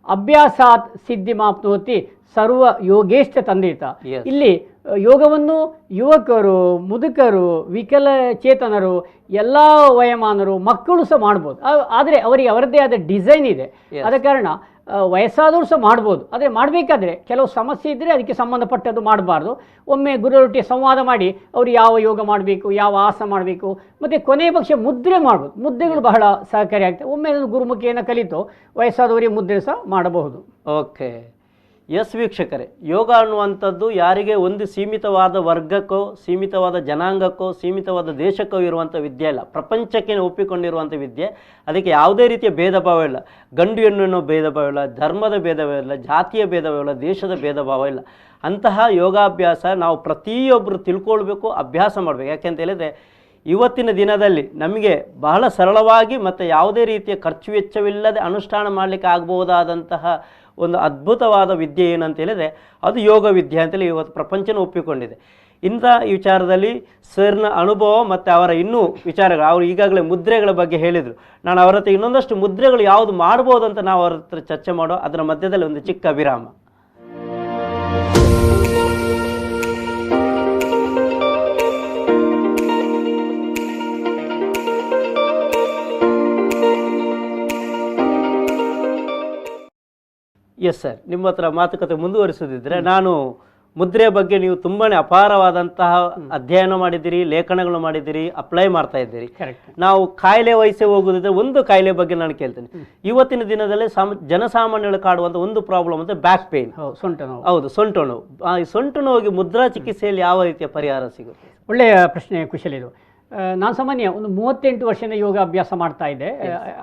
ಅಭ್ಯಾಸಾತ್ ಸಿದ್ಧಿಮಾಪ್ನೋತಿ ಸರ್ವ ಯೋಗೇಶ್ಚ ತಂದಿತ. ಇಲ್ಲಿ ಯೋಗವನ್ನು ಯುವಕರು, ಮುದುಕರು, ವಿಕಲಚೇತನರು, ಎಲ್ಲ ವಯೋಮಾನರು, ಮಕ್ಕಳು ಸಹ ಮಾಡ್ಬೋದು. ಆದರೆ ಅವರಿಗೆ ಅವರದ್ದೇ ಆದ ಡಿಸೈನ್ ಇದೆ. ಆದ ಕಾರಣ ವಯಸ್ಸಾದವರು ಸಹ ಮಾಡ್ಬೋದು. ಆದರೆ ಮಾಡಬೇಕಾದ್ರೆ ಕೆಲವು ಸಮಸ್ಯೆ ಇದ್ದರೆ ಅದಕ್ಕೆ ಸಂಬಂಧಪಟ್ಟದ್ದು ಮಾಡಬಾರ್ದು. ಒಮ್ಮೆ ಗುರುರೊಟ್ಟಿಗೆ ಸಂವಾದ ಮಾಡಿ ಅವರು ಯಾವ ಯೋಗ ಮಾಡಬೇಕು, ಯಾವ ಆಸನ ಮಾಡಬೇಕು, ಮತ್ತು ಕೊನೆಯ ಪಕ್ಷ ಮುದ್ರೆ ಮಾಡ್ಬೋದು. ಮುದ್ರೆಗಳು ಬಹಳ ಸಹಕಾರಿ ಆಗ್ತವೆ. ಒಮ್ಮೆ ಗುರುಮುಖಿಯನ್ನು ಕಲಿತು ವಯಸ್ಸಾದವರಿಗೆ ಮುದ್ರೆ ಸಹ ಮಾಡಬಹುದು. ಓಕೆ. ಎಸ್ ವೀಕ್ಷಕರೇ, ಯೋಗ ಅನ್ನುವಂಥದ್ದು ಯಾರಿಗೆ ಒಂದು ಸೀಮಿತವಾದ ವರ್ಗಕ್ಕೋ, ಸೀಮಿತವಾದ ಜನಾಂಗಕ್ಕೋ, ಸೀಮಿತವಾದ ದೇಶಕ್ಕೋ ಇರುವಂಥ ವಿದ್ಯೆ ಇಲ್ಲ. ಪ್ರಪಂಚಕ್ಕೆ ಒಪ್ಪಿಕೊಂಡಿರುವಂಥ ವಿದ್ಯೆ. ಅದಕ್ಕೆ ಯಾವುದೇ ರೀತಿಯ ಭೇದ ಭಾವ ಇಲ್ಲ. ಗಂಡು ಹೆಣ್ಣು ಭೇದ ಭಾವ ಇಲ್ಲ, ಧರ್ಮದ ಭೇದ ಭಾವ ಇಲ್ಲ, ಜಾತಿಯ ಭೇದ ಭಾವ ಇಲ್ಲ, ದೇಶದ ಭೇದ ಭಾವ ಇಲ್ಲ. ಅಂತಹ ಯೋಗಾಭ್ಯಾಸ ನಾವು ಪ್ರತಿಯೊಬ್ಬರು ತಿಳ್ಕೊಳ್ಬೇಕು, ಅಭ್ಯಾಸ ಮಾಡಬೇಕು. ಯಾಕೆಂತ ಹೇಳಿದರೆ ಇವತ್ತಿನ ದಿನದಲ್ಲಿ ನಮಗೆ ಬಹಳ ಸರಳವಾಗಿ ಮತ್ತು ಯಾವುದೇ ರೀತಿಯ ಖರ್ಚು ವೆಚ್ಚವಿಲ್ಲದೆ ಅನುಷ್ಠಾನ ಮಾಡಲಿಕ್ಕೆ ಆಗಬಹುದಾದಂತಹ ಒಂದು ಅದ್ಭುತವಾದ ವಿದ್ಯೆ ಏನಂತ ಹೇಳಿದರೆ ಅದು ಯೋಗ ವಿದ್ಯೆ ಅಂತೇಳಿ ಇವತ್ತು ಪ್ರಪಂಚನ ಒಪ್ಪಿಕೊಂಡಿದೆ. ಇಂಥ ಈ ವಿಚಾರದಲ್ಲಿ ಸರ್ನ ಅನುಭವ ಮತ್ತು ಅವರ ಇನ್ನೂ ವಿಚಾರಗಳು, ಅವರು ಈಗಾಗಲೇ ಮುದ್ರೆಗಳ ಬಗ್ಗೆ ಹೇಳಿದರು. ನಾನು ಅವರ ಹತ್ರ ಇನ್ನೊಂದಷ್ಟು ಮುದ್ರೆಗಳು ಯಾವುದು ಮಾಡ್ಬೋದು ಅಂತ ನಾವು ಅವರ ಹತ್ರ ಚರ್ಚೆ ಮಾಡೋ. ಅದರ ಮಧ್ಯದಲ್ಲಿ ಒಂದು ಚಿಕ್ಕ ವಿರಾಮ. ಎಸ್ ಸರ್, ನಿಮ್ಮ ಹತ್ರ ಮಾತುಕತೆ ಮುಂದುವರಿಸೋದಿದ್ರೆ, ನಾನು ಮುದ್ರೆಯ ಬಗ್ಗೆ ನೀವು ತುಂಬಾ ಅಪಾರವಾದಂತಹ ಅಧ್ಯಯನ ಮಾಡಿದ್ದೀರಿ, ಲೇಖನಗಳು ಮಾಡಿದ್ದೀರಿ, ಅಪ್ಲೈ ಮಾಡ್ತಾ ಇದ್ದೀರಿ. ನಾವು ಕಾಯಿಲೆ ವಯಸ್ಸೇ ಹೋಗೋದಿದ್ರೆ ಒಂದು ಕಾಯಿಲೆ ಬಗ್ಗೆ ನಾನು ಕೇಳ್ತೇನೆ. ಇವತ್ತಿನ ದಿನದಲ್ಲಿ ಜನಸಾಮಾನ್ಯಗಳು ಕಾಡುವಂಥ ಒಂದು ಪ್ರಾಬ್ಲಮ್ ಅಂದರೆ ಬ್ಯಾಕ್ ಪೇನ್, ಸೊಂಟ ನೋವು. ಹೌದು, ಸೊಂಟ ನೋವು. ಈ ಸೊಂಟ ನೋವಿಗೆ ಮುದ್ರಾ ಚಿಕಿತ್ಸೆಯಲ್ಲಿ ಯಾವ ರೀತಿಯ ಪರಿಹಾರ ಸಿಗುತ್ತೆ? ಒಳ್ಳೆಯ ಪ್ರಶ್ನೆ, ಕುಶಲ ಇದು. ನಾನು ಸಾಮಾನ್ಯ ಒಂದು 38 ವರ್ಷದಿಂದ ಯೋಗ ಅಭ್ಯಾಸ ಮಾಡ್ತಾ ಇದ್ದೆ.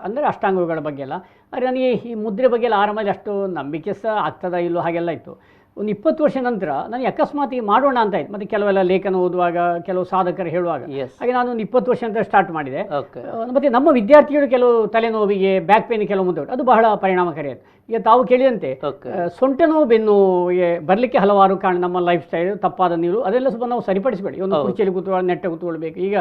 ಅಂದರೆ ಅಷ್ಟಾಂಗಗಳ ಬಗ್ಗೆ ಎಲ್ಲ. ಆದರೆ ನನಗೆ ಈ ಮುದ್ರೆ ಬಗ್ಗೆ ಎಲ್ಲ ಆರಂಭದಲ್ಲಿ ಅಷ್ಟು ನಂಬಿಕೆ ಸಹ ಆಗ್ತದ ಇಲ್ಲೋ ಹಾಗೆಲ್ಲ ಇತ್ತು. ಒಂದು 20 ವರ್ಷ ನಂತರ ನನಗೆ ಅಕಸ್ಮಾತ್ ಮಾಡೋಣ ಅಂತ ಆಯ್ತು. ಮತ್ತು ಕೆಲವೆಲ್ಲ ಲೇಖನ ಓದುವಾಗ, ಕೆಲವು ಸಾಧಕರು ಹೇಳುವಾಗ, ಹಾಗೆ ನಾನು ಒಂದು 20 ವರ್ಷ ನಂತರ ಸ್ಟಾರ್ಟ್ ಮಾಡಿದೆ. ಮತ್ತು ನಮ್ಮ ವಿದ್ಯಾರ್ಥಿಗಳು ಕೆಲವು ತಲೆನೋವಿಗೆ, ಬ್ಯಾಕ್ ಪೇನ್ ಕೆಲವು ಮುಂದೆ ಅದು ಬಹಳ ಪರಿಣಾಮಕಾರಿ ಆಯಿತು. ಈಗ ತಾವು ಕೇಳಿದಂತೆ ಸೊಂಟ ನೋವು, ಬೆನ್ನು ಬರಲಿಕ್ಕೆ ಹಲವಾರು ಕಾರಣ. ನಮ್ಮ ಲೈಫ್ ಸ್ಟೈಲ್, ತಪ್ಪಾದ ನೀರು, ಅದೆಲ್ಲ ಸ್ವಲ್ಪ ನಾವು ಸರಿಪಡಿಸಬೇಡಿ. ಒಂದು ಕುರ್ಚಿಯಲ್ಲಿ ಕೂತ್ಕೊಳ್ಳೋ, ನೆಟ್ಟ ಕೂತ್ಕೊಳ್ಬೇಕು. ಈಗ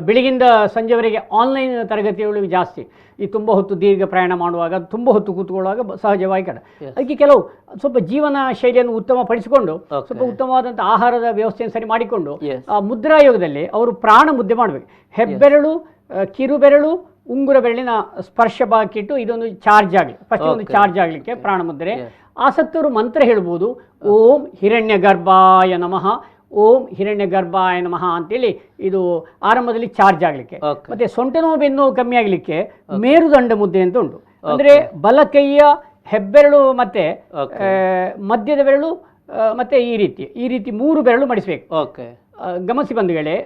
ಬೆಳಗಿಂದ ಸಂಜೆವರೆಗೆ ಆನ್ಲೈನ್ ತರಗತಿಗಳು ಜಾಸ್ತಿ. ಈ ತುಂಬ ಹೊತ್ತು ದೀರ್ಘ ಪ್ರಯಾಣ ಮಾಡುವಾಗ, ತುಂಬ ಹೊತ್ತು ಕೂತ್ಕೊಳ್ಳುವಾಗ ಸಹಜವಾಗಿ ಕಡ. ಅದಕ್ಕೆ ಕೆಲವು ಸ್ವಲ್ಪ ಜೀವನ ಶೈಲಿಯನ್ನು ಉತ್ತಮಪಡಿಸಿಕೊಂಡು, ಸ್ವಲ್ಪ ಉತ್ತಮವಾದಂಥ ಆಹಾರದ ವ್ಯವಸ್ಥೆಯನ್ನು ಸರಿ ಮಾಡಿಕೊಂಡು, ಮುದ್ರಾ ಯೋಗದಲ್ಲಿ ಅವರು ಪ್ರಾಣ ಮುದ್ದೆ ಮಾಡಬೇಕು. ಹೆಬ್ಬೆರಳು, ಕಿರುಬೆರಳು, ಉಂಗುರ ಬೆರಳಿನ ಸ್ಪರ್ಶ ಭಾಗಕ್ಕಿಟ್ಟು ಇದೊಂದು ಚಾರ್ಜ್ ಆಗಲಿ, ಫಸ್ಟ್ ಒಂದು ಚಾರ್ಜ್ ಆಗಲಿಕ್ಕೆ ಪ್ರಾಣ ಮುದ್ರೆ. ಆಸಕ್ತರು ಮಂತ್ರ ಹೇಳ್ಬೋದು. ಓಂ ಹಿರಣ್ಯ ಗರ್ಭಾಯ ನಮಃ, ಓಂ ಹಿರಣ್ಯ ಗರ್ಭಾಯ ನಮಃ ಅಂತೇಳಿ ಇದು ಆರಂಭದಲ್ಲಿ ಚಾರ್ಜ್ ಆಗಲಿಕ್ಕೆ. ಮತ್ತೆ ಸೊಂಟ ನೋವು, ಬೆನ್ನು ಕಮ್ಮಿ ಆಗಲಿಕ್ಕೆ ಮೇರುದಂಡ ಮುದ್ರೆ ಅಂತ ಉಂಟು. ಅಂದರೆ ಬಲ ಕೈಯ ಹೆಬ್ಬೆರಳು ಮತ್ತೆ ಮಧ್ಯದ ಬೆರಳು ಮತ್ತೆ ಈ ರೀತಿ 3 ಬೆರಳು ಮಡಿಸಬೇಕು. ಗಮನಿಸಿ ಬಂಧುಗಳೇ,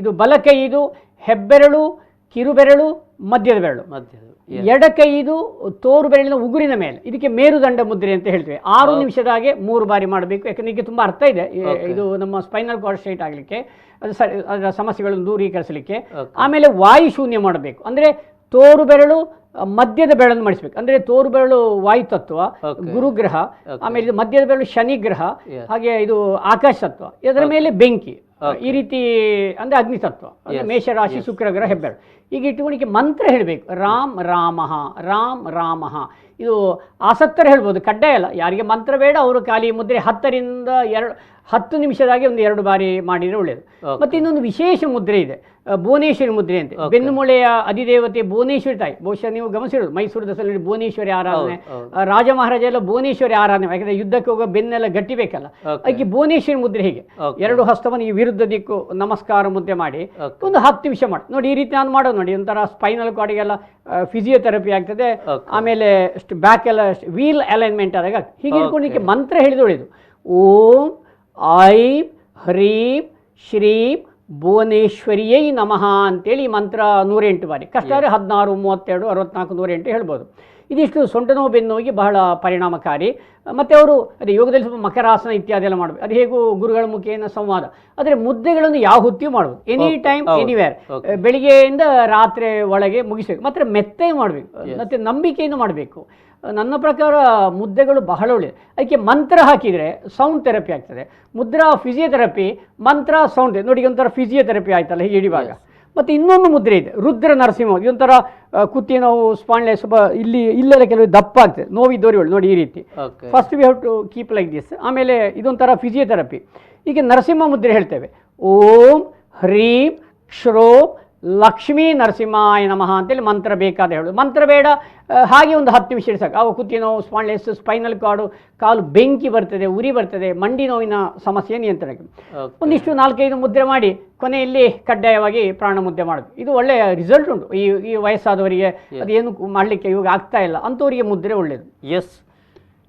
ಇದು ಬಲ ಕೈ, ಇದು ಹೆಬ್ಬೆರಳು, ಕಿರುಬೆರಳು, ಮಧ್ಯದ ಬೆರಳು. ಎಡ ಕೈ ಇದು ತೋರು ಬೆರಳಿನ ಉಗುರಿನ ಮೇಲೆ. ಇದಕ್ಕೆ ಮೇರುದಂಡ ಮುದ್ರೆ ಅಂತ ಹೇಳ್ತೇವೆ. 6 ನಿಮಿಷದಾಗೆ 3 ಬಾರಿ ಮಾಡಬೇಕು. ಯಾಕಂದ್ರೆ ಇದಕ್ಕೆ ತುಂಬ ಅರ್ಥ ಇದೆ. ಇದು ನಮ್ಮ ಸ್ಪೈನಲ್ ಕಾರ್ಡ್ ಸ್ಟ್ರೈಟ್ ಆಗಲಿಕ್ಕೆ, ಅದು ಅದರ ಸಮಸ್ಯೆಗಳನ್ನು ದೂರೀಕರಿಸಲಿಕ್ಕೆ. ಆಮೇಲೆ ವಾಯು ಶೂನ್ಯ ಮಾಡಬೇಕು. ಅಂದರೆ ತೋರು ಬೆರಳು, ಮಧ್ಯದ ಬೆರಳನ್ನು ಮಾಡಿಸ್ಬೇಕು. ಅಂದರೆ ತೋರು ಬೆರಳು ವಾಯು ತತ್ವ, ಗುರುಗ್ರಹ. ಆಮೇಲೆ ಇದು ಮಧ್ಯದ ಬೆರಳು ಶನಿ ಗ್ರಹ, ಹಾಗೆ ಇದು ಆಕಾಶ ತತ್ವ, ಇದರ ಮೇಲೆ ಬೆಂಕಿ. ಈ ರೀತಿ ಅಂದರೆ ಅಗ್ನಿ ತತ್ವ, ಅಂದರೆ ಮೇಷರಾಶಿ, ಶುಕ್ರಗ್ರಹ, ಹೆಬ್ಬೆರಳು. ಈಗ ಇಟ್ಟುಕೊಂಡಿಗೆ ಮಂತ್ರ ಹೇಳಬೇಕು. ರಾಮ್ ರಾಮಃ, ರಾಮ್ ರಾಮಃ. ಇದು ಆಸಕ್ತರು ಹೇಳ್ಬೋದು, ಕಡ್ಡಾಯ ಅಲ್ಲ. ಯಾರಿಗೆ ಮಂತ್ರ ಬೇಡ ಅವರು ಖಾಲಿ ಮುದ್ರೆ 10ರಿಂದ 10 ನಿಮಿಷದಾಗೆ ಒಂದು 2 ಬಾರಿ ಮಾಡಿದರೆ ಒಳ್ಳೆಯದು. ಮತ್ತು ಇನ್ನೊಂದು ವಿಶೇಷ ಮುದ್ರೆ ಇದೆ, ಭುವನೇಶ್ವರಿ ಮುದ್ರೆ ಅಂತೆ. ಬೆನ್ನುಮೂಳೆಯ ಅಧಿದೇವತೆ ಭುವನೇಶ್ವರಿ ತಾಯಿ. ಬಹುಶಃ ನೀವು ಗಮನಿಸಿರೋದು ಮೈಸೂರು ದಸರಲ್ಲಿ ಭುವನೇಶ್ವರಿ ಆರಾಧನೆ, ರಾಜ ಮಹಾರಾಜ ಎಲ್ಲ ಭುವನೇಶ್ವರಿ ಆರಾಧನೆ, ಯಾಕಂದರೆ ಯುದ್ಧಕ್ಕೆ ಹೋಗೋ ಬೆನ್ನೆಲ್ಲ ಗಟ್ಟಿ ಬೇಕಲ್ಲ, ಅದಕ್ಕೆ ಭುವನೇಶ್ವರಿ ಮುದ್ರೆ. ಹೀಗೆ 2 ಹಸ್ತವನ್ನು ಈ ವಿರುದ್ಧ ದಿಕ್ಕು ನಮಸ್ಕಾರ ಮುದ್ರೆ ಮಾಡಿ ಒಂದು 10 ನಿಮಿಷ ಮಾಡಿ ನೋಡಿ. ಈ ರೀತಿ ನಾನು ಮಾಡೋದು ನೋಡಿ, ಒಂಥರ ಸ್ಪೈನಲ್ ಕಾರ್ಡಿಗೆಲ್ಲ ಫಿಸಿಯೋಥೆರಪಿ ಆಗ್ತದೆ. ಆಮೇಲೆ ಬ್ಯಾಕ್ ಎಲ್ಲ ವೀಲ್ ಅಲೈನ್ಮೆಂಟ್ ಆದಾಗ ಹೀಗೆ ಇಟ್ಕೊಳ್ಳಿಕ್ಕೆ ಮಂತ್ರ ಹೇಳಿದ ಒಳ್ಳೆಯದು. ಓಂ ಐಂ ಹ್ರೀಂ ಶ್ರೀಂ ಭುವನೇಶ್ವರಿಯೈ ನಮಃ ಅಂತೇಳಿ ಈ ಮಂತ್ರ 108 ಬಾರಿ, ಕಷ್ಟ ಆದರೆ 16, 32, 64, 108 ಹೇಳ್ಬೋದು. ಇದಿಷ್ಟು ಸೊಂಟ ನೋವು ಬೆನ್ನು ನೋವಿಗೆ ಬಹಳ ಪರಿಣಾಮಕಾರಿ. ಮತ್ತು ಅವರು ಅದೇ ಯೋಗದಲ್ಲಿ ಸ್ವಲ್ಪ ಮಕರಾಸನ ಇತ್ಯಾದಿ ಎಲ್ಲ ಮಾಡಬೇಕು. ಅದು ಹೇಗೂ ಗುರುಗಳ ಮುಖೇನ ಸಂವಾದ. ಆದರೆ ಮುದ್ದೆಗಳನ್ನು ಯಾವ ಹೊತ್ತಿಯೂ ಮಾಡ್ಬೋದು, ಎನಿ ಟೈಮ್ ಎನಿವೇರ್, ಬೆಳಿಗ್ಗೆಯಿಂದ ರಾತ್ರಿ ಒಳಗೆ ಮುಗಿಸಬೇಕು. ಮತ್ತು ಮೆತ್ತೆ ಮಾಡಬೇಕು ಮತ್ತು ನಂಬಿಕೆಯನ್ನು ಮಾಡಬೇಕು. ನನ್ನ ಪ್ರಕಾರ ಮುದ್ದೆಗಳು ಬಹಳ ಒಳ್ಳೆಯದು. ಅದಕ್ಕೆ ಮಂತ್ರ ಹಾಕಿದರೆ ಸೌಂಡ್ ಥೆರಪಿ ಆಗ್ತದೆ. ಮುದ್ರಾ ಫಿಸಿಯೋಥೆರಪಿ, ಮಂತ್ರ ಸೌಂಡ್ ನೋಡಿ, ಒಂಥರ ಫಿಸಿಯೋಥೆರಪಿ ಆಯ್ತಲ್ಲ ಹೀಗೆ ಹಿಡಿವಾಗ. ಮತ್ತು ಇನ್ನೊಂದು ಮುದ್ರೆ ಇದೆ, ರುದ್ರ ನರಸಿಂಹ. ಇದೊಂಥರ ಕುತ್ತಿ ನೋವು, ಸ್ಪಾಂಡ್ಲೆ ಸ್ವಲ್ಪ ಇಲ್ಲೆಲ್ಲ ಕೆಲವು ದಪ್ಪ ಆಗ್ತದೆ, ನೋವಿದ್ದೋರಿಗಳು ನೋಡಿ ಈ ರೀತಿ. First we have to keep like this. ಆಮೇಲೆ ಇದೊಂಥರ ಫಿಸಿಯೋಥೆರಪಿ. ಈಗ ನರಸಿಂಹ ಮುದ್ರೆ ಹೇಳ್ತೇವೆ. ಓಂ ಹ್ರೀಂ ಶ್ರೋಂ ಲಕ್ಷ್ಮೀ ನರಸಿಂಹಾಯ ನಮಃ ಅಂತೇಳಿ ಮಂತ್ರ ಬೇಕಾದ ಹೇಳೋದು. ಮಂತ್ರ ಬೇಡ, ಹಾಗೆ ಒಂದು 10 ನಿಮಿಷ ಸಾಕು. ಅವು ಕುತ್ತಿ ನೋವು, ಸ್ಪಾಂಡ್ಲೆಸ್, ಸ್ಪೈನಲ್ ಕಾರ್ಡು, ಕಾಲು ಬೆಂಕಿ ಬರ್ತದೆ, ಉರಿ ಬರ್ತದೆ, ಮಂಡಿ ನೋವಿನ ಸಮಸ್ಯೆ ನಿಯಂತ್ರಣಕ್ಕೆ ಒಂದಿಷ್ಟು 4-5 ಮುದ್ರೆ ಮಾಡಿ ಕೊನೆಯಲ್ಲಿ ಕಡ್ಡಾಯವಾಗಿ ಪ್ರಾಣ ಮುದ್ರೆ ಮಾಡೋದು. ಇದು ಒಳ್ಳೆಯ ರಿಸಲ್ಟ್ ಉಂಟು. ಈ ವಯಸ್ಸಾದವರಿಗೆ ಅದೇನು ಮಾಡಲಿಕ್ಕೆ ಇವಾಗ ಆಗ್ತಾ ಇಲ್ಲ ಅಂಥವರಿಗೆ ಮುದ್ರೆ ಒಳ್ಳೆಯದು. ಎಸ್,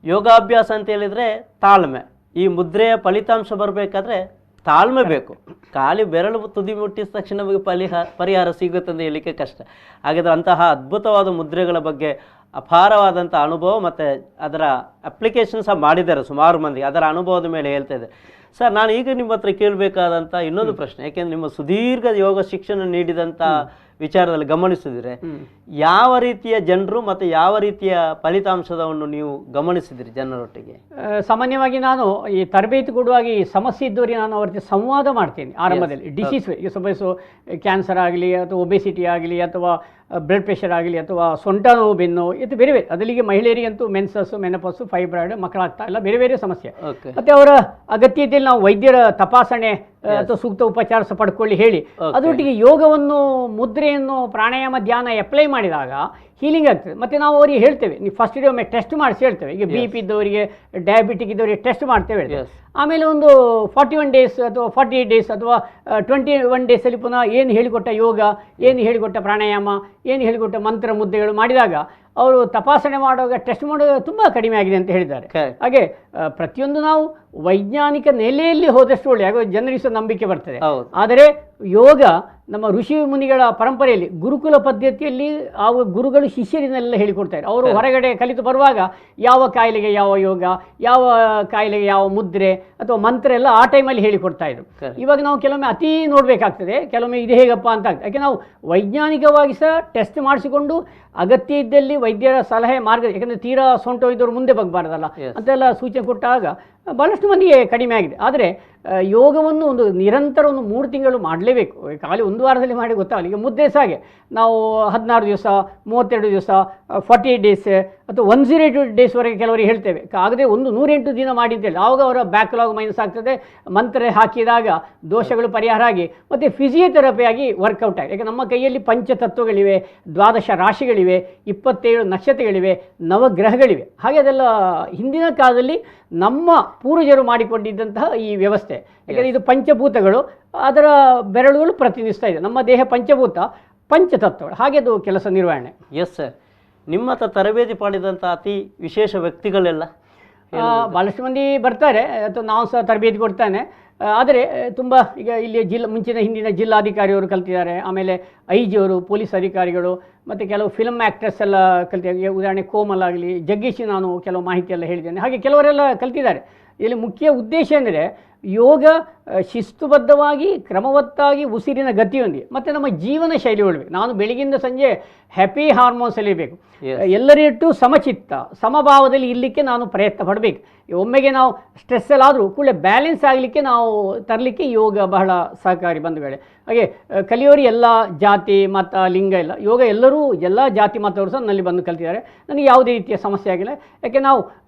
ಯೋಗಾಭ್ಯಾಸ ಅಂತ ಹೇಳಿದರೆ ತಾಳ್ಮೆ. ಈ ಮುದ್ರೆಯ ಫಲಿತಾಂಶ ಬರಬೇಕಾದ್ರೆ ತಾಳ್ಮೆ ಬೇಕು. ಖಾಲಿ ಬೆರಳು ತುದಿ ಮುಟ್ಟಿದ ತಕ್ಷಣ ನಮಗೆ ಪರಿಹಾರ ಸಿಗುತ್ತೆ ಅಂತ ಹೇಳಲಿಕ್ಕೆ ಕಷ್ಟ. ಹಾಗಾದರೆ ಅಂತಹ ಅದ್ಭುತವಾದ ಮುದ್ರೆಗಳ ಬಗ್ಗೆ ಅಪಾರವಾದಂಥ ಅನುಭವ ಮತ್ತು ಅದರ ಅಪ್ಲಿಕೇಶನ್ ಸಹ ಮಾಡಿದ್ದಾರೆ ಸುಮಾರು ಮಂದಿ. ಅದರ ಅನುಭವದ ಮೇಲೆ ಹೇಳ್ತಾ ಇದೆ. ಸರ್, ನಾನು ಈಗ ನಿಮ್ಮ ಹತ್ರ ಕೇಳಬೇಕಾದಂಥ ಇನ್ನೊಂದು ಪ್ರಶ್ನೆ, ಯಾಕೆಂದರೆ ನಿಮ್ಮ ಸುದೀರ್ಘ ಯೋಗ ಶಿಕ್ಷಣ ನೀಡಿದಂಥ ವಿಚಾರದಲ್ಲಿ ಗಮನಿಸಿದರೆ ಯಾವ ರೀತಿಯ ಜನರು ಮತ್ತು ಯಾವ ರೀತಿಯ ಫಲಿತಾಂಶವನ್ನು ನೀವು ಗಮನಿಸಿದಿರಿ ಜನರೊಟ್ಟಿಗೆ? ಸಾಮಾನ್ಯವಾಗಿ ನಾನು ಈ ತರಬೇತಿ ಕೊಡುವಾಗ ಈ ಸಮಸ್ಯೆ ಇದ್ದವರಿಗೆ ನಾನು ಅವ್ರ ಜೊತೆ ಸಂವಾದ ಮಾಡ್ತೀನಿ ಆರಂಭದಲ್ಲಿ. ಡಿಸೀಸ್ ಈಗ ಸ್ವಲ್ಪ ಕ್ಯಾನ್ಸರ್ ಆಗಲಿ ಅಥವಾ ಒಬೆಸಿಟಿ ಆಗಲಿ ಅಥವಾ ಬ್ಲಡ್ ಪ್ರೆಷರ್ ಆಗಲಿ ಅಥವಾ ಸೊಂಟ ನೋವು ಬೆನ್ನು ಇದು ಬೇರೆ ಬೇರೆ. ಅದಲ್ಲಿಗೆ ಮಹಿಳೆಯರಿಗಂತೂ ಮೆನ್ಸಸ್ಸು, ಮೆನಪಸ್ಸು, ಫೈಬ್ರಾಯ್ಡ್, ಮಕ್ಕಳಾಗ್ತಾ ಇಲ್ಲ, ಬೇರೆ ಬೇರೆ ಸಮಸ್ಯೆ. ಮತ್ತು ಅವರ ಅಗತ್ಯತೆಯಲ್ಲಿ ನಾವು ವೈದ್ಯರ ತಪಾಸಣೆ ಅಥವಾ ಸೂಕ್ತ ಉಪಚಾರ ಪಡ್ಕೊಳ್ಳಿ ಹೇಳಿ ಅದರೊಟ್ಟಿಗೆ ಯೋಗವನ್ನು, ಮುದ್ರೆಯನ್ನು, ಪ್ರಾಣಾಯಾಮ, ಧ್ಯಾನ ಅಪ್ಲೈ ಮಾಡಿದಾಗ ಹೀಲಿಂಗ್ ಆಗ್ತದೆ. ಮತ್ತು ನಾವು ಅವರಿಗೆ ಹೇಳ್ತೇವೆ, ನೀವು ಫಸ್ಟ್ ಡೇ ಒಮ್ಮೆ ಟೆಸ್ಟ್ ಮಾಡಿಸಿ ಹೇಳ್ತೇವೆ. ಈಗ BP ಇದ್ದವರಿಗೆ, ಡಯಾಬಿಟಿಕ್ ಇದ್ದವರಿಗೆ ಟೆಸ್ಟ್ ಮಾಡ್ತೇವೆ. ಆಮೇಲೆ ಒಂದು 41 ಡೇಸ್ ಅಥವಾ 48 ಡೇಸ್ ಅಥವಾ 21 ಡೇಸಲ್ಲಿ ಪುನಃ ಏನು ಹೇಳಿಕೊಟ್ಟ ಯೋಗ, ಏನು ಹೇಳಿಕೊಟ್ಟ ಪ್ರಾಣಾಯಾಮ, ಏನು ಹೇಳಿಕೊಟ್ಟ ಮಂತ್ರ ಮುದ್ರೆಗಳು ಮಾಡಿದಾಗ ಅವರು ತಪಾಸಣೆ ಮಾಡುವಾಗ, ಟೆಸ್ಟ್ ಮಾಡುವಾಗ ತುಂಬ ಕಡಿಮೆ ಆಗಿದೆ ಅಂತ ಹೇಳಿದ್ದಾರೆ. ಹಾಗೆ ಪ್ರತಿಯೊಂದು ನಾವು ವೈಜ್ಞಾನಿಕ ನೆಲೆಯಲ್ಲಿ ಹೋದಷ್ಟು ಒಳ್ಳೆ, ಹಾಗೆ ಜನರಿಗೆ ಸಹ ನಂಬಿಕೆ ಬರ್ತದೆ. ಆದರೆ ಯೋಗ ನಮ್ಮ ಋಷಿ ಮುನಿಗಳ ಪರಂಪರೆಯಲ್ಲಿ ಗುರುಕುಲ ಪದ್ಧತಿಯಲ್ಲಿ ಆ ಗುರುಗಳು ಶಿಷ್ಯರನ್ನೆಲ್ಲ ಹೇಳಿಕೊಡ್ತಾರೆ. ಅವರು ಹೊರಗಡೆ ಕಲಿತು ಬರುವಾಗ ಯಾವ ಕಾಯಿಲೆಗೆ ಯಾವ ಯೋಗ, ಯಾವ ಕಾಯಿಲೆಗೆ ಯಾವ ಮುದ್ರೆ ಅಥವಾ ಮಂತ್ರ ಎಲ್ಲ ಆ ಟೈಮಲ್ಲಿ ಹೇಳಿಕೊಡ್ತಾ ಇದ್ರು. ಇವಾಗ ನಾವು ಕೆಲವೊಮ್ಮೆ ಅತಿ ನೋಡಬೇಕಾಗ್ತದೆ, ಕೆಲವೊಮ್ಮೆ ಇದು ಹೇಗಪ್ಪ ಅಂತ ಆಗ್ತದೆ. ಯಾಕೆ ನಾವು ವೈಜ್ಞಾನಿಕವಾಗಿ ಸಹ ಟೆಸ್ಟ್ ಮಾಡಿಸಿಕೊಂಡು ಅಗತ್ಯ ಇದ್ದಲ್ಲಿ ವೈದ್ಯರ ಸಲಹೆ ಮಾರ್ಗ, ಯಾಕಂದರೆ ತೀರಾ ಸೊಂಟು ಇದ್ದವರು ಮುಂದೆ ಬಗ್ಬಾರ್ದಲ್ಲ ಅಂತೆಲ್ಲ ಸೂಚನೆ ಕೊಟ್ಟಾಗ ಭಾಳಷ್ಟು ಮಂದಿಗೆ ಕಡಿಮೆ ಆಗಿದೆ. ಆದರೆ ಯೋಗವನ್ನು ಒಂದು ನಿರಂತರ 3 ತಿಂಗಳು ಮಾಡಲೇಬೇಕು. ಖಾಲಿ 1 ವಾರದಲ್ಲಿ ಮಾಡಿ ಗೊತ್ತಾಗಲ್ಲ. ಈಗ ಮುದ್ದೆ ಸಹ ಹಾಗೆ ನಾವು 16 ದಿವಸ, 32 ದಿವಸ, 48 ಡೇಸ್ ಅಥವಾ 108 ಡೇಸ್ವರೆಗೆ ಕೆಲವರಿಗೆ ಹೇಳ್ತೇವೆ. ಆಗದೆ 108 ದಿನ ಮಾಡಿ ಅಂತೇಳಿ ಆವಾಗ ಅವರ ಬ್ಯಾಕ್ಲಾಗ್ ಮೈನಸ್ ಆಗ್ತದೆ. ಮಂತ್ರ ಹಾಕಿದಾಗ ದೋಷಗಳು ಪರಿಹಾರ ಆಗಿ ಮತ್ತು ಫಿಸಿಯೋಥೆರಪಿಯಾಗಿ ವರ್ಕೌಟ್ ಆಗಿ. ಯಾಕೆ ನಮ್ಮ ಕೈಯಲ್ಲಿ ಪಂಚತತ್ವಗಳಿವೆ, 12 ರಾಶಿಗಳಿವೆ, 27 ನಕ್ಷತ್ರಗಳಿವೆ, ನವಗ್ರಹಗಳಿವೆ. ಹಾಗೆ ಅದೆಲ್ಲ ಹಿಂದಿನ ಕಾಲದಲ್ಲಿ ನಮ್ಮ ಪೂರ್ವಜರು ಮಾಡಿಕೊಂಡಿದ್ದಂತಹ ಈ ವ್ಯವಸ್ಥೆ. ಯಾಕೆಂದರೆ ಇದು ಪಂಚಭೂತಗಳು, ಅದರ ಬೆರಳುಗಳು ಪ್ರತಿನಿಧಿಸ್ತಾ ಇದೆ. ನಮ್ಮ ದೇಹ ಪಂಚಭೂತ, ಪಂಚತತ್ವಗಳು, ಹಾಗೆ ಅದು ಕೆಲಸ ನಿರ್ವಹಣೆ. ಎಸ್ ಸರ್, ನಿಮ್ಮ ಹತ್ರ ತರಬೇತಿ ಪಡೆದಂಥ ಅತಿ ವಿಶೇಷ ವ್ಯಕ್ತಿಗಳೆಲ್ಲ ಭಾಳಷ್ಟು ಮಂದಿ ಬರ್ತಾರೆ ಅಥವಾ ನಾವು ಸಹ ತರಬೇತಿ ಕೊಡ್ತಾನೆ. ಆದರೆ ತುಂಬ ಈಗ ಇಲ್ಲಿ ಹಿಂದಿನ ಜಿಲ್ಲಾಧಿಕಾರಿಯವರು ಕಲ್ತಿದ್ದಾರೆ. ಆಮೇಲೆ IG ಅವರು, ಪೊಲೀಸ್ ಅಧಿಕಾರಿಗಳು ಮತ್ತು ಕೆಲವು ಫಿಲ್ಮ್ ಆ್ಯಕ್ಟರ್ಸ್ ಎಲ್ಲ ಕಲ್ತಿದ್ದಾರೆ. ಉದಾಹರಣೆ ಕೋಮಲ್ ಆಗಲಿ, ಜಗ್ಗೇಶ್, ನಾನು ಕೆಲವು ಮಾಹಿತಿ ಎಲ್ಲ ಹೇಳಿದ್ದೇನೆ. ಹಾಗೆ ಕೆಲವರೆಲ್ಲ ಕಲ್ತಿದ್ದಾರೆ. ಇಲ್ಲಿ ಮುಖ್ಯ ಉದ್ದೇಶ ಅಂದರೆ ಯೋಗ ಶಿಸ್ತುಬದ್ಧವಾಗಿ ಕ್ರಮವತ್ತಾಗಿ ಉಸಿರಿನ ಗತಿಯೊಂದಿಗೆ ಮತ್ತು ನಮ್ಮ ಜೀವನ ಶೈಲಿ ಒಳ್ಬೇಕು. ನಾನು ಬೆಳಗಿಂದ ಸಂಜೆ ಹ್ಯಾಪಿ ಹಾರ್ಮೋನ್ಸ್ ಇರಬೇಕು, ಎಲ್ಲರಿಟ್ಟು ಸಮಚಿತ್ತ ಸಮಭಾವದಲ್ಲಿ ಇರಲಿಕ್ಕೆ ನಾನು ಪ್ರಯತ್ನ ಪಡಬೇಕು. ಒಮ್ಮೆಗೆ ನಾವು ಸ್ಟ್ರೆಸ್ಸಲ್ಲಾದರೂ ಕೂಡಲೇ ಬ್ಯಾಲೆನ್ಸ್ ಆಗಲಿಕ್ಕೆ ನಾವು ತರಲಿಕ್ಕೆ ಯೋಗ ಬಹಳ ಸಹಕಾರಿ ಬಂಧುಗಳೇ. ಹಾಗೆ ಕಲಿಯೋರು ಎಲ್ಲ ಜಾತಿ ಮತ ಲಿಂಗ ಇಲ್ಲ, ಯೋಗ ಎಲ್ಲರೂ ಎಲ್ಲ ಜಾತಿ ಮತವರು ಸಹ ನನ್ನಲ್ಲಿ ಬಂದು ಕಲ್ತಿದ್ದಾರೆ. ನನಗೆ ಯಾವುದೇ ರೀತಿಯ ಸಮಸ್ಯೆ ಆಗಿಲ್ಲ. ಯಾಕೆ ನಾವು